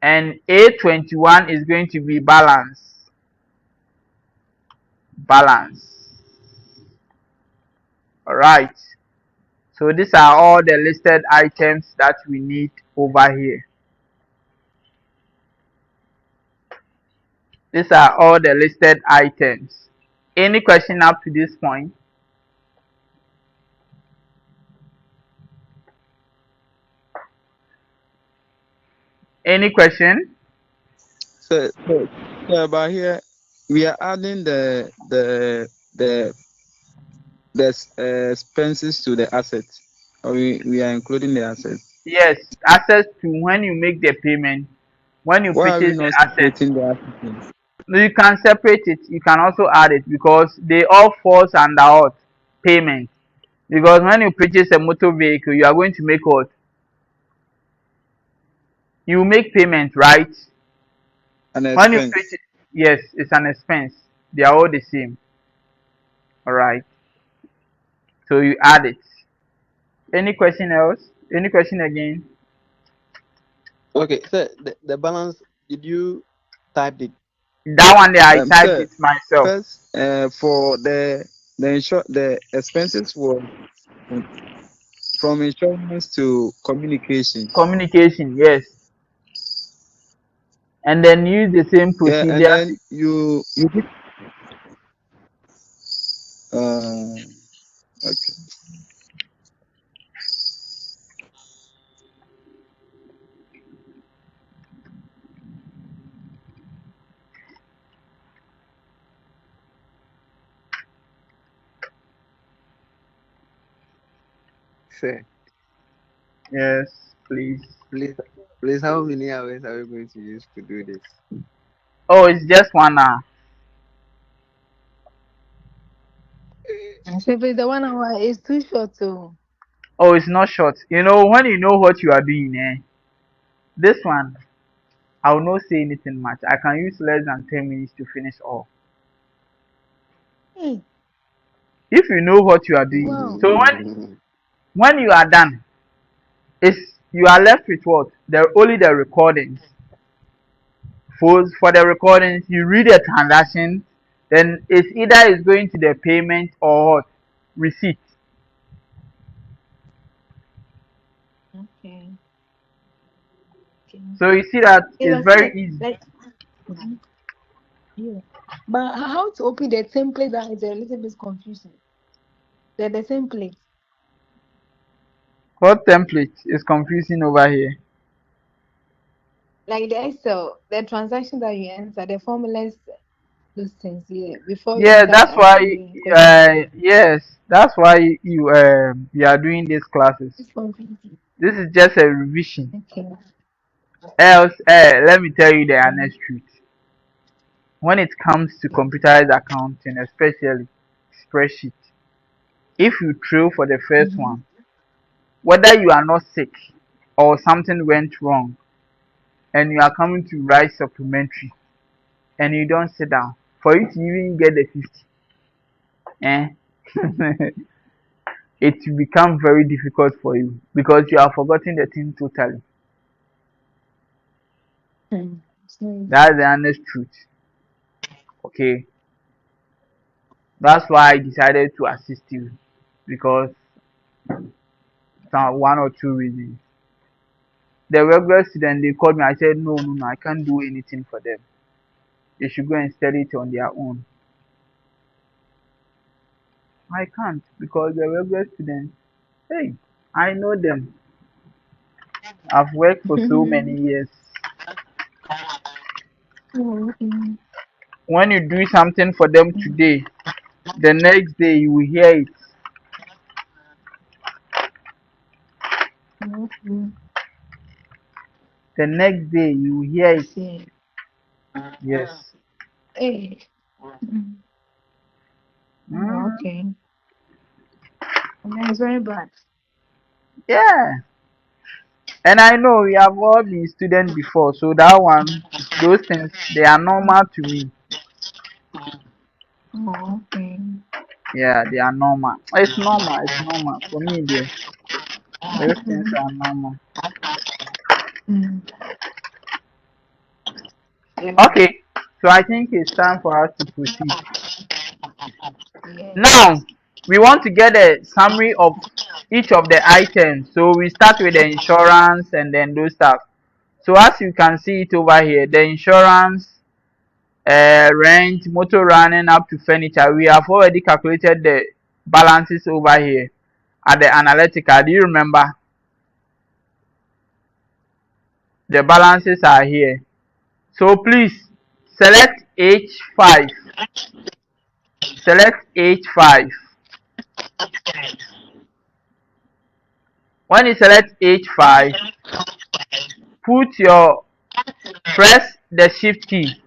and A21 is going to be balance, all right. So these are all the listed items that we need over here. These are all the listed items. Any question up to this point? Any question?
So about here, we are adding the expenses to the assets, or we are including the assets.
Yes, access to when you make the payment, when you
Why are we
purchase the
not
asset.
separating the assets?
You can separate it. You can also add it because they all falls under what? Payment. Because when you purchase a motor vehicle, you are going to make what? You make payment, right?
An
When you
expense.
purchase, yes, it's an expense. They are all the same. All right. So you add it. Any question else? Any question again?
Okay, so the balance, did you type it?
That one there, I typed
Sir,
it myself.
first, for the expenses were from insurance to communication.
Communication, yes. And then use the same
Yeah, and
procedure.
then you did, okay.
Sir,
Yes, please.
please, please, how many hours are we going to use to do this?
Oh, it's just 1 hour.
So please, the 1 hour is too short too.
Oh, it's not short. You know, when you know what you are doing, this one, I will not say anything much. I can use less than 10 minutes to finish all.
Hey,
If you know what you are doing.
wow.
So when you are done, it's you are left with what? Only the recordings. For the recordings, you read the transaction, then it's either it's going to the payment or what? Receipt.
Okay. Okay.
So you see that
It
it's
was
very
said,
easy.
like, mhm, yeah. But how to open the template that is a little bit confusing. The template.
What template is confusing over here?
like the Excel, the transaction that you enter, the formulas, those things, yeah, before you
Yeah,
start
that's why.
answering questions.
Yes, that's why you are doing these classes.
It's confusing.
This is just a revision.
Okay.
Else, let me tell you the honest truth. When it comes to computerized accounting, especially spreadsheet, if you throw for the first
Mm-hmm.
one, whether you are not sick or something went wrong, and you are coming to write supplementary, and you don't sit down for you to even get the 50, eh? it will become very difficult for you because you have forgotten the thing totally.
It's not easy.
That's the honest truth. Okay, that's why I decided to assist you because some one or two reasons. The regular student they called me. I said no, no, no, I can't do anything for them. They should go and study it on their own. I can't because the regular students, hey, I know them. I've worked for so many years.
Oh, okay.
When you do something for them today, the next day you will hear it.
Okay.
The next day you will hear it.
See.
Yes.
Hey. Mm. Oh,
Mm,
okay. And that is very bad.
yeah. And I know we have all been students before, so that one, those things, they are normal to me.
Oh, okay.
Yeah, they are normal. It's normal. It's normal for me. Those things
Mm.
are normal.
Mm. Yeah.
Okay, so I think it's time for us to proceed.
Yeah.
Now, we want to get a summary of each of the items. So we start with the insurance and then those stuff. So as you can see it over here, the insurance, rent, motor running up to furniture, we have already calculated the balances over here at the analytical. Do you remember? The balances are here. So please select H5. Select H5. When you select H5, put your press the shift key.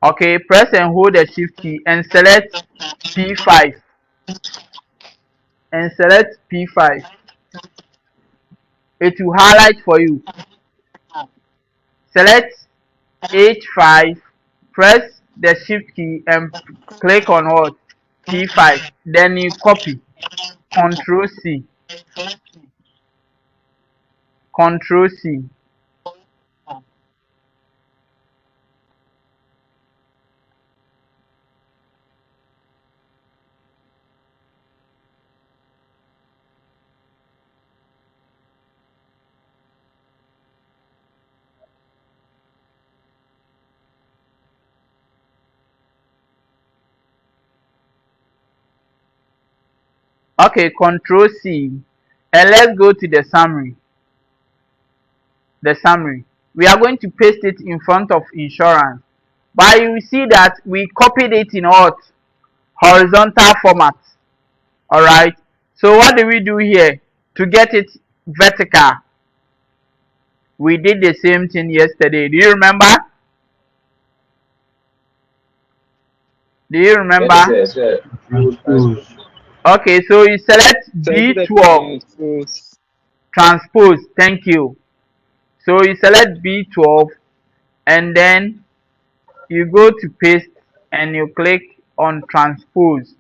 Okay, press and hold the shift key and select P5 and select P5. It will highlight for you. Select H5, press the shift key and click on what? P5. Then you copy. Control C. Control C. Okay, Control C. And let's go to the summary. The summary. We are going to paste it in front of insurance. But you will see that we copied it in what? Horizontal format. Alright. So what do we do here? To get it vertical. We did the same thing yesterday. Do you remember? Do you
Yes,
remember?
sir. Transpose.
Okay, so you select
So is it a
B12
transpose?
transpose. Thank you. So you select B12 and then you go to paste and you click on transpose.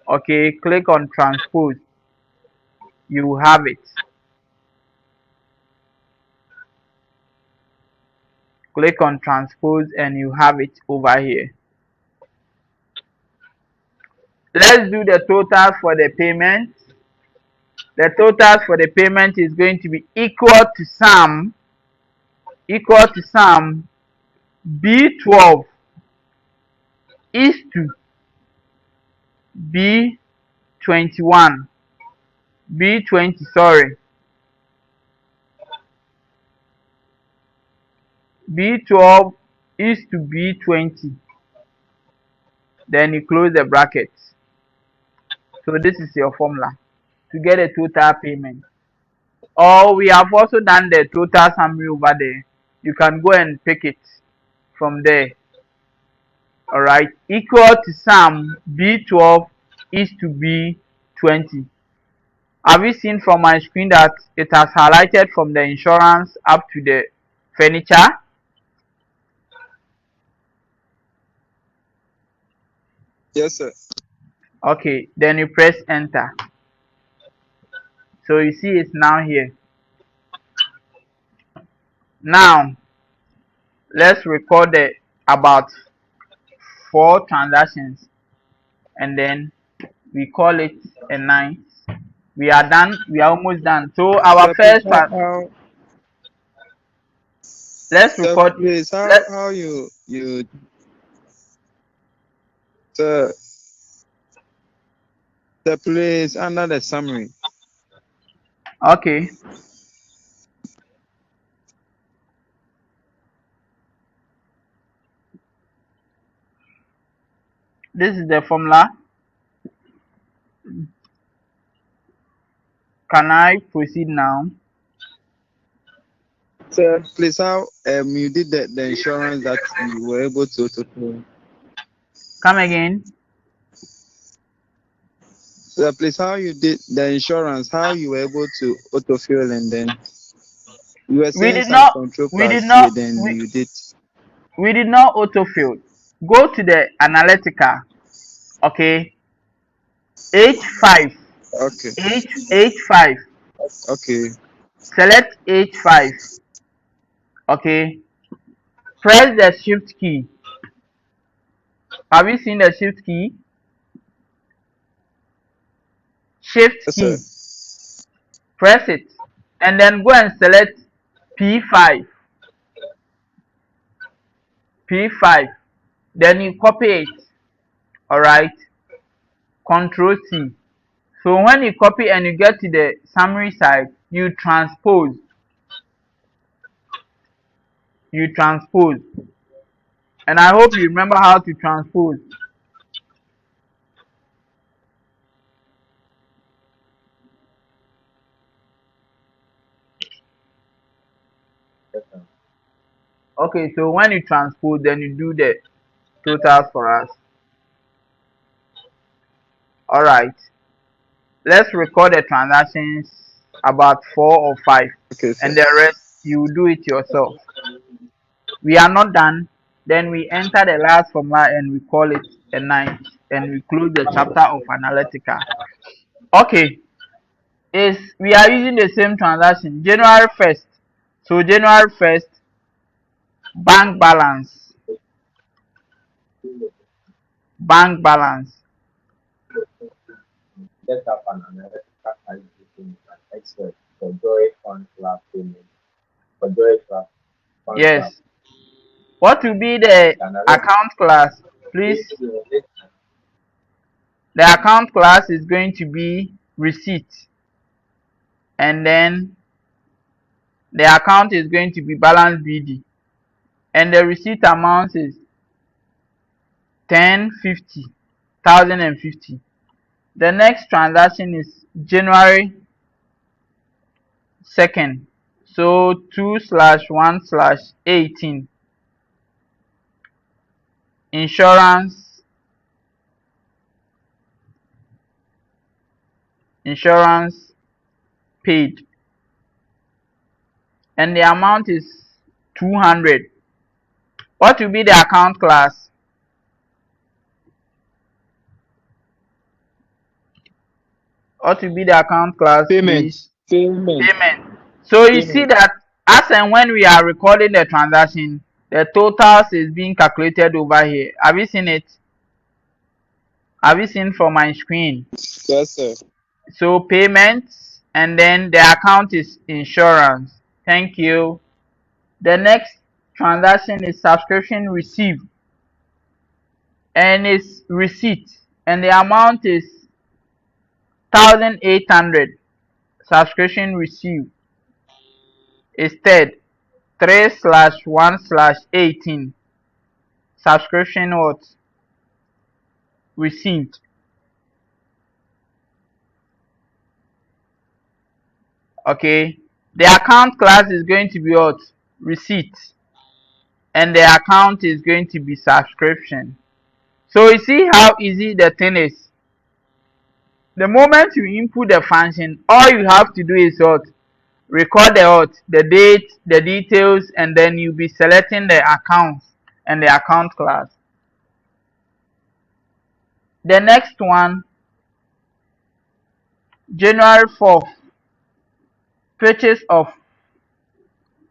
Okay, click on transpose. You have it. Click on transpose and you have it over here. Let's do the totals for the payment. The totals for the payment is going to be equal to sum B12 is to B21 B20, sorry, B12 is to B20. Then you close the brackets. So this is your formula to get a total payment. Or we have also done the total summary over there. You can go and pick it from there. Alright, equal to sum B12 is to B20. Have you seen from my screen that it has highlighted from the insurance up to the furniture?
Yes, sir.
Okay, then you press enter. So you see it's now here. Now let's record the about 4 transactions and then we call it a night. We are done. We are almost done. So our
Sir, please,
first one, let's
sir,
record.
please,
Let
how you sir, sir, please, under the summary.
okay. This is the formula. Can I proceed now?
Sir, please, how you did the insurance that you were able to
Come again.
Sir, please, how you did the insurance, how you were able to autofill, and then you were
We
saying
did
some
not.
control
We did
plus
not.
C, then
We,
you did.
we did not autofill. Go to the analytical. Okay. H5.
Okay,
H5.
okay,
Select H5. Okay. Press the shift key. Have you seen the shift key? Shift
yes, sir.
key. Press it. And then go and select P5. P5. Then you copy it. Alright. Control C. So when you copy and you get to the summary side, you transpose. You transpose. And I hope you remember how to transpose. Okay, so when you transpose, then you do the totals for us. Alright. Let's record the transactions about 4 or 5.
Okay, sir.
And the rest you do it yourself. We are not done. Then we enter the last formula and we call it a night. And we close the chapter of Analytica. Okay. We are using the same transaction. January 1st. So January 1st, bank balance. Bank balance.
Set up an analytical calculation with an Excel for joy fund class payment. For joy class fund class.
Yes. What will be the
Analytical
account class? Please. The account class is going to be receipt. And then the account is going to be balance BD. And the receipt amount is 1050, 1050. The next transaction is January 2nd. So 2/1/18. Insurance paid. And the amount is 200. What will be the account class? What will be the account class, please?
Payment.
Payment. So you see that as and when we are recording the transaction, the totals is being calculated over here. Have you seen it? Have you seen from my screen?
Yes, sir.
So payments and then the account is insurance. Thank you. The next transaction is subscription received and it's receipt and the amount is 1800. Subscription received is third. 3/1/18 subscription what received. Okay, the account class is going to be what receipt, and the account is going to be subscription. So you see how easy the thing is. The moment you input the function, all you have to do is what record the date, the details, and then you'll be selecting the accounts and the account class. The next one, January 4th, purchase of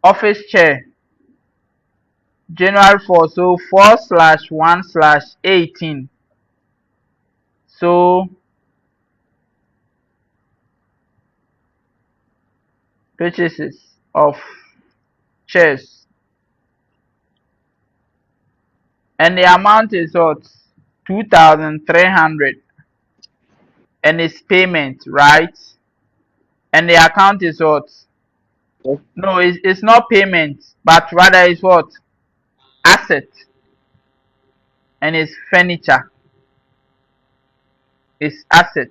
office chair. January 4, so 4/1/18. So purchases of chairs, and the amount is what 2,300, and it's payment, right? And the account is what?
Yes.
No, it's not payment, but rather it's what? Asset, and it's furniture. It's asset,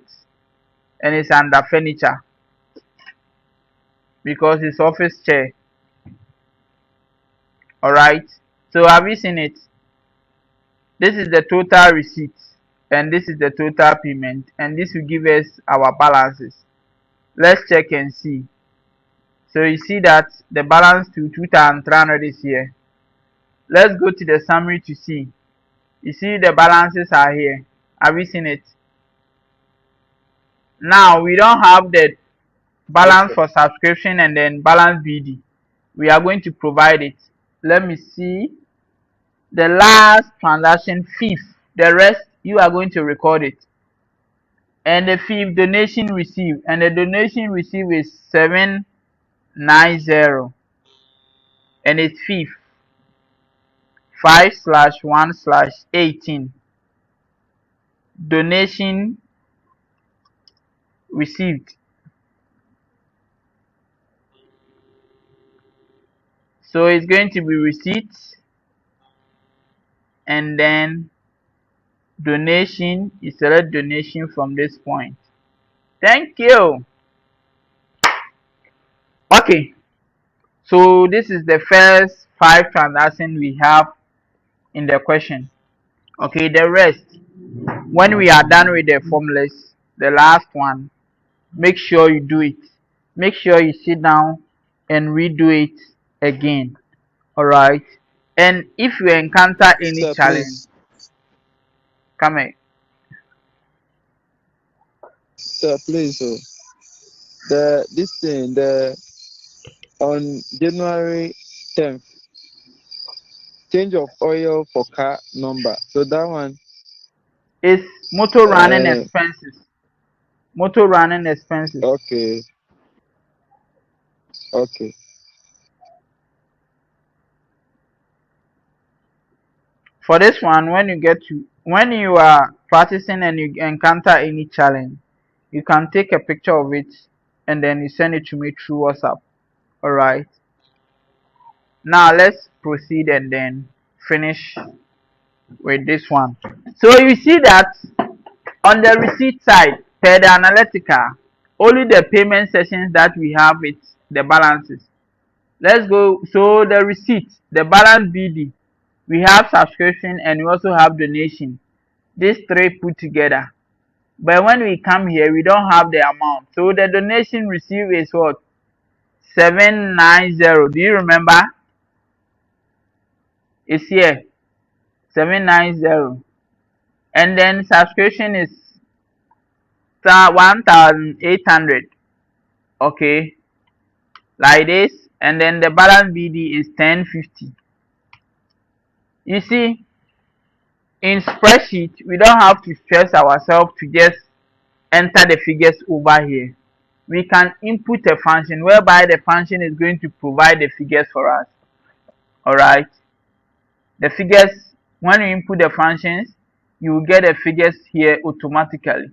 and it's under furniture because it's office chair. Alright, so have you seen it? This is the total receipt, and this is the total payment, and this will give us our balances. Let's check and see. So you see that the balance to 2,300 is here. Let's go to the summary to see. You see the balances are here. Have you seen it? Now we don't have the
Yes,
balance
sir.
for subscription and then balance BD. We are going to provide it. Let me see. The last transaction, fifth. The rest you are going to record it. And the fifth donation received, and the donation received is 790, and it's fifth 5/1/18 donation received. So it's going to be receipts, and then donation. You select donation from this point. Thank you. Okay, so this is the first 5 transactions we have in the question. Okay, the rest, when we are done with the formulas, the last one, make sure you do it. Make sure you sit down and redo it again. Alright, and if you encounter any
Sir,
challenge,
please.
come here.
Sir, please. The this thing the on January 10th, change of oil for car number. So that one,
It's motor running
uh,
expenses. Motor running expenses.
okay, okay.
For this one, when you are practicing and you encounter any challenge, you can take a picture of it and then you send it to me through WhatsApp. Alright. Now let's proceed and then finish with this one. So you see that on the receipt side, per the analytical, only the payment sessions that we have with the balances. Let's go. So the receipt, the balance BD, we have subscription and we also have donation. These three put together. But when we come here, we don't have the amount. So the donation received is what? 790. Do you remember? It's here. 790. And then subscription is 1,800. Okay. Like this. And then the balance BD is 1050. You see, in spreadsheet, we don't have to stress ourselves to just enter the figures over here. We can input a function whereby the function is going to provide the figures for us. Alright, the figures, when you input the functions, you will get the figures here automatically.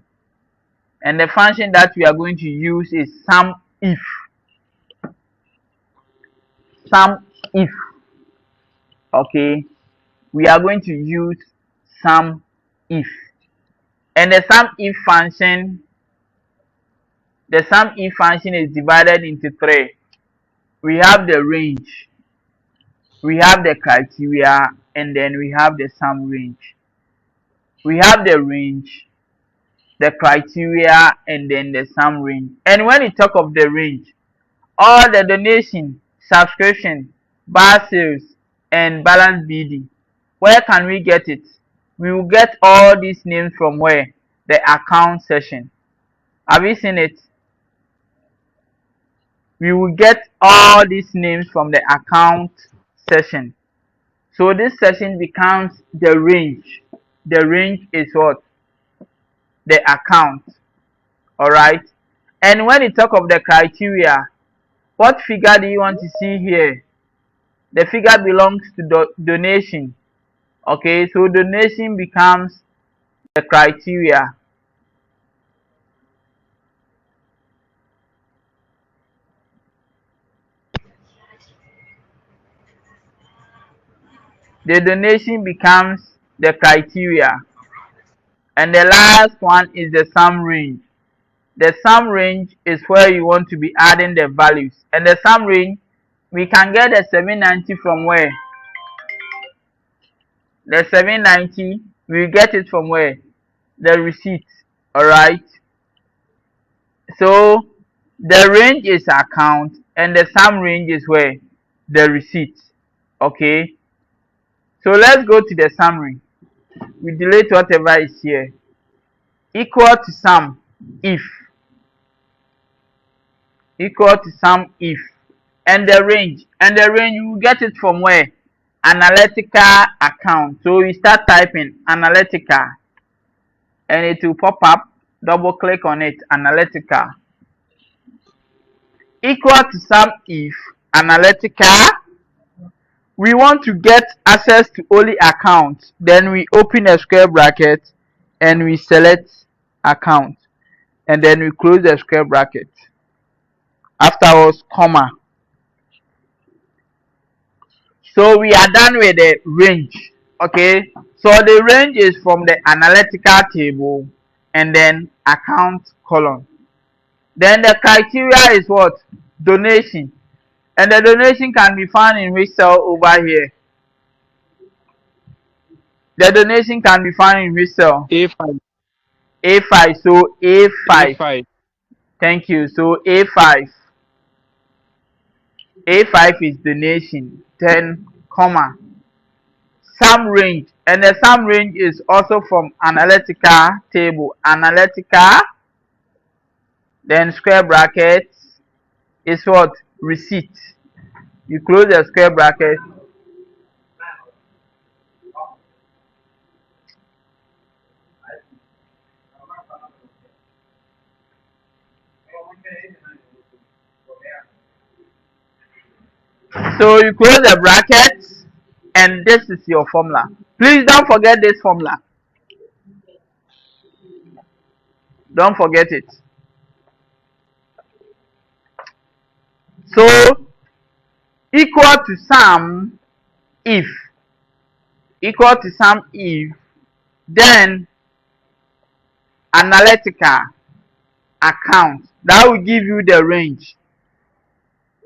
And the function that we are going to use is sum if. Sum if. Okay, we are going to use sum if. And the sum if function is divided into three. We have the range, we have the criteria, and then we have the sum range. We have the range, the criteria, and then the sum range. And when you talk of the range, all the donation, subscription, bar sales, and balance bidding, where can we get it? We will get all these names from where? The account section. Have you seen it? We will get all these names from the account section. So this section becomes the range. The range is what? The account. Alright. And when you talk of the criteria, what figure do you want to see here? The figure belongs to the donation. Okay, so donation becomes the criteria. The donation becomes the criteria. And the last one is the sum range. The sum range is where you want to be adding the values. And the sum range, we can get the 790 from where? The 790, we get it from where? The receipt. Alright. So the range is account and the sum range is where? The receipt. Okay. So let's go to the summary. We delete whatever is here. Equal to sum if. Equal to sum if. And the range. And the range, you will get it from where? Analytical account. So we start typing analytical. And it will pop up. Double click on it. Analytical. Equal to sum if. Analytical. We want to get access to only accounts. Then we open a square bracket and we select account. And then we close the square bracket. Afterwards, comma. So we are done with the range. Okay. So the range is from the analytical table and then account column. Then the criteria is what? Donation. And the donation can be found in which cell over here? The donation can be found in which cell?
A5.
A5. So A5.
A5.
Thank you. So A5. A5 is donation. Then comma. Sum range. And the sum range is also from analytical table. Analytical. Then square brackets is what? Receipt. You close the square bracket. So you close the brackets and this is your formula. Please don't forget this formula. Don't forget it. So equal to sum if. Equal to sum if. Then analytical account. That will give you the range.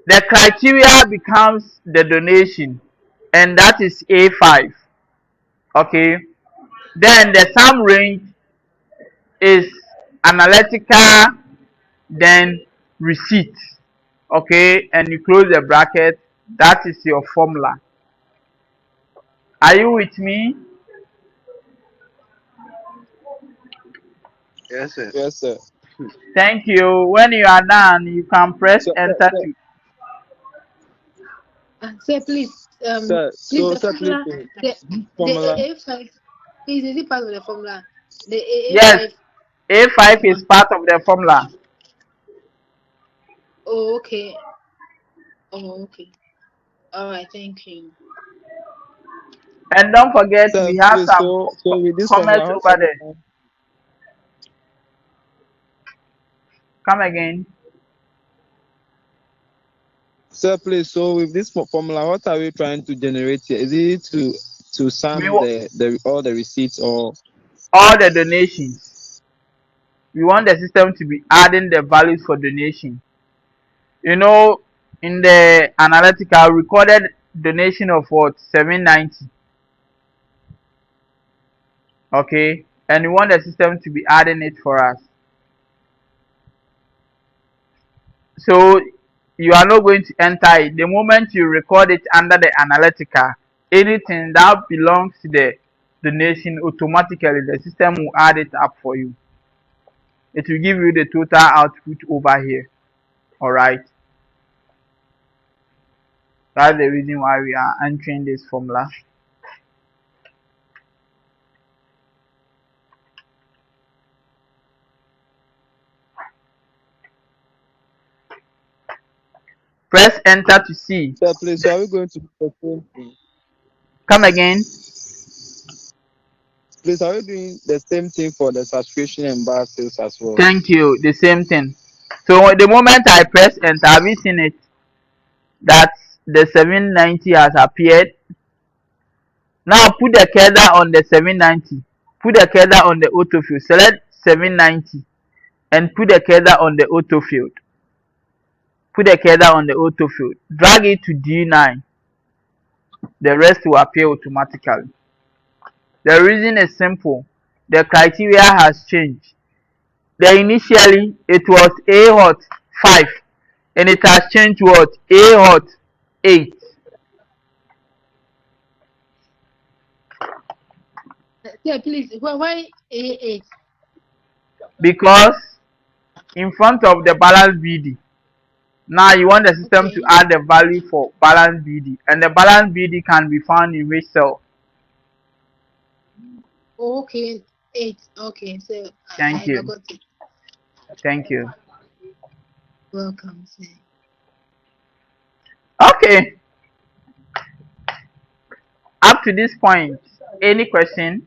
The criteria becomes the donation. And that is A5. Okay. Then the sum range is analytical, then receipt. Okay, and you close the bracket. That is your formula. Are you with me?
Yes, sir.
Yes, sir.
Thank you. When you are done, you can press enter
Sir,
to.
Sir, please,
sir,
please,
so
the
sir, please,
formula, the
formula.
A5, please, is it part of the formula? The
Yes,
A5.
A5 is part of the formula.
Oh, okay. Oh, okay. All right, thank you.
And don't forget,
Sir,
we have
please,
some
so with this
comments
formula, how
over
can
there.
we
Come again.
Sir, please. So with this formula, what are we trying to generate here? Is it to
We
sum
want
the all the receipts or?
all the donations. We want the system to be adding the values for donation. You know, in the analytical recorded donation of what 790. Okay, and we want the system to be adding it for us. So you are not going to enter it. The moment you record it under the analytical, anything that belongs to the donation, automatically the system will add it up for you. It will give you the total output over here. Alright. That's the reason why we are entering this formula. Press enter to see.
Sir, please. So are we going to do the same thing?
Come again.
Please, are we doing the same thing for the subscription and bar sales as well?
Thank you. The same thing. So the moment I press enter, have you seen it? That the 790 has appeared. Now put the cursor on the 790. Put the cursor on the autofill. Select 790 and put the cursor on the autofill. Put the cursor on the autofill. Drag it to D9. The rest will appear automatically. The reason is simple. The criteria has changed. Initially it was A hot 5 and it has changed to what? A hot 8.
Yeah, please. Why A8?
Because in front of the balance BD. Now you want the system to
Okay.
add the value for balance BD, and the balance BD can be found in which cell?
Okay. 8. Okay. So
Thank
I
you.
got it.
Thank you.
Welcome, sir.
Okay. Up to this point, any question?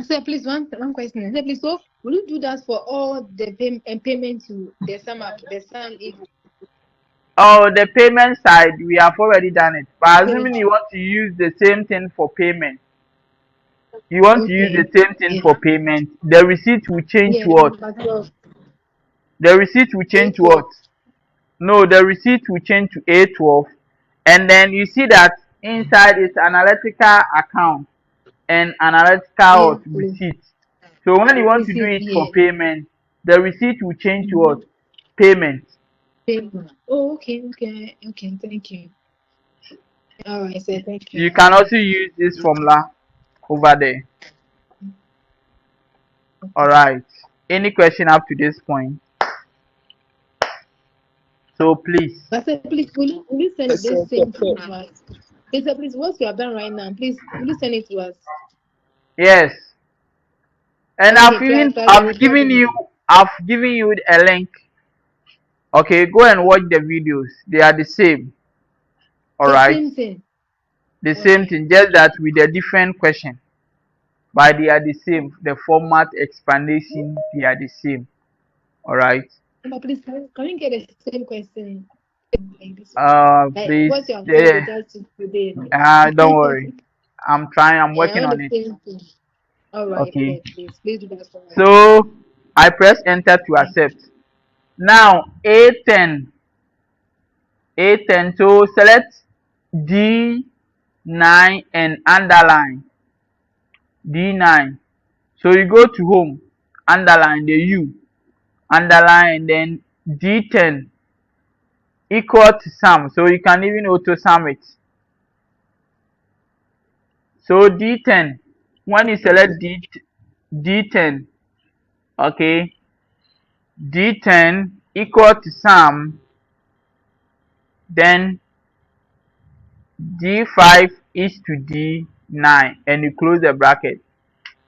Sir, please, one question. Sir, please, so will you do that for all the payment to the sum up, the sum if
Oh, the payment side, we have already done it. But assuming
okay,
you want to use the same thing for payment, you want to use the
okay,
same thing
yeah,
for payment, the receipt will change
yeah,
to what?
number 12,
The receipt will change to what?
812.
No, the receipt will change to A12. And then you see that inside its analytical account and
Yeah,
analytical
please.
receipt. So when you want to do
Receipt,
it for
yeah.
payment, the receipt will change to what?
Mm-hmm.
Payment.
Payment. Oh, okay, okay, okay, thank you. All right, sir, thank you.
You
I
can
got
also
it.
use this formula over there.
Okay.
Alright. Any question up to this point? So please.
But sir, please, will you send
Yes, sir,
this
sir,
same thing to us? Yes, sir, please, what you have done right now, please, will you send it to us?
Yes. And
Okay, plus the recording.
I've given you a link. Okay, go and watch the videos. They are the same.
The
Alright.
same thing.
The same
Okay.
thing, just that with a different question. But they are the same. The format, explanation, they are the same. Alright.
But please, can we get the same question like this one? Like
Please.
what you have shared
Yeah.
with us today.
Don't worry. I'm
Yeah,
working
all
on
the
it.
same thing. All right,
Okay.
sir, please do that for us.
So I press enter to
Thank
accept. Now A10. A10. So select D9 and underline. D9. So you go to home, underline the U, underline, and then D10 equal to sum. So you can even auto sum it. So D10, when you select D10, okay, D10 equal to sum, then D5 is to D9, and you close the bracket.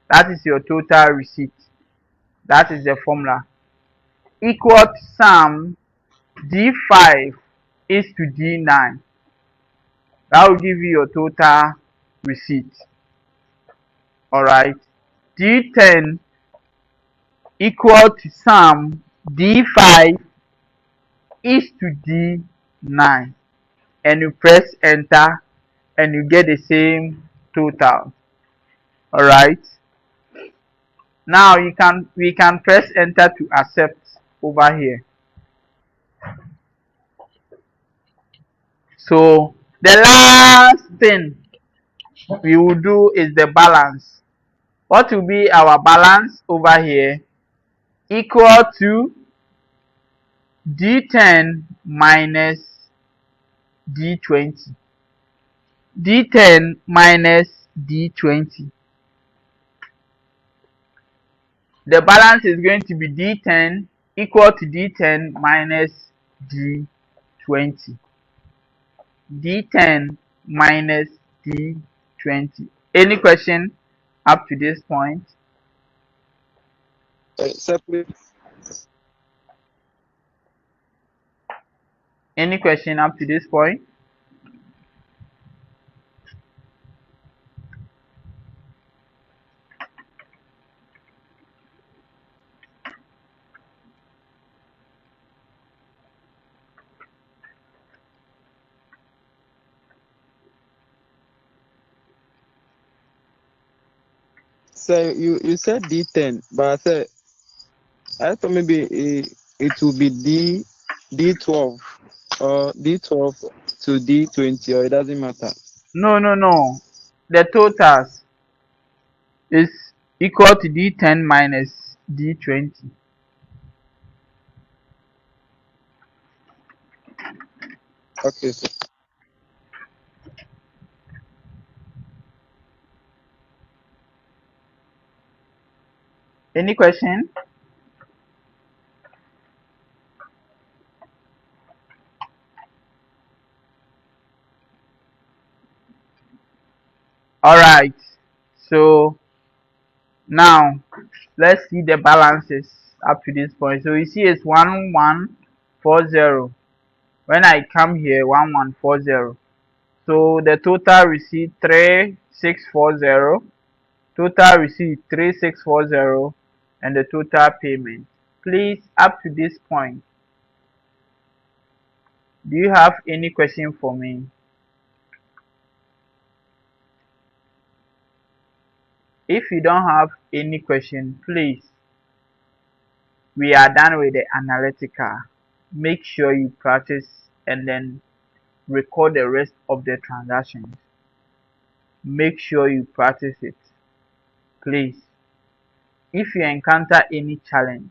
That is your total receipt. That is the formula. Equal to sum D5 is to D9. That will give you your total receipt. Alright. D10 equal to sum D5 is to D9 and you press enter and you get the same total. Alright. Now we can press enter to accept over here. So the last thing we will do is the balance. What will be our balance over here? Equal to D10 minus D20. D10 minus D20. The balance is going to be D10 equal to D10 minus D20. D10 minus D20. Any question up to this point?
Sir, please.
Any question up to this point?
Sir, you said D10, but I thought maybe it will be D12 or D12 to D20, or it doesn't matter.
No. The totals is equal to D10 minus D20.
Okay, sir.
Any question? Alright. So now let's see the balances up to this point. So you see it's 1140. When I come here 1140. So the total receipt 3640, total receipt 3640, and the total payment. Please, up to this point, do you have any question for me? If you don't have any question, please, we are done with the analytical. Make sure you practice and then record the rest of the transactions. Make sure you practice it. Please, if you encounter any challenge,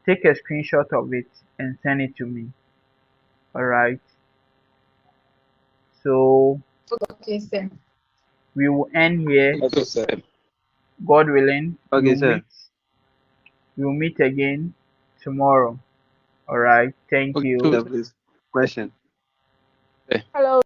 take a screenshot of it and send it to me. Alright. So
Okay, sir.
we will end here.
Okay, sir.
God willing,
Okay, sir.
we'll meet again tomorrow. Alright. Thank
Okay,
you.
Sir, please. Question.
Hello.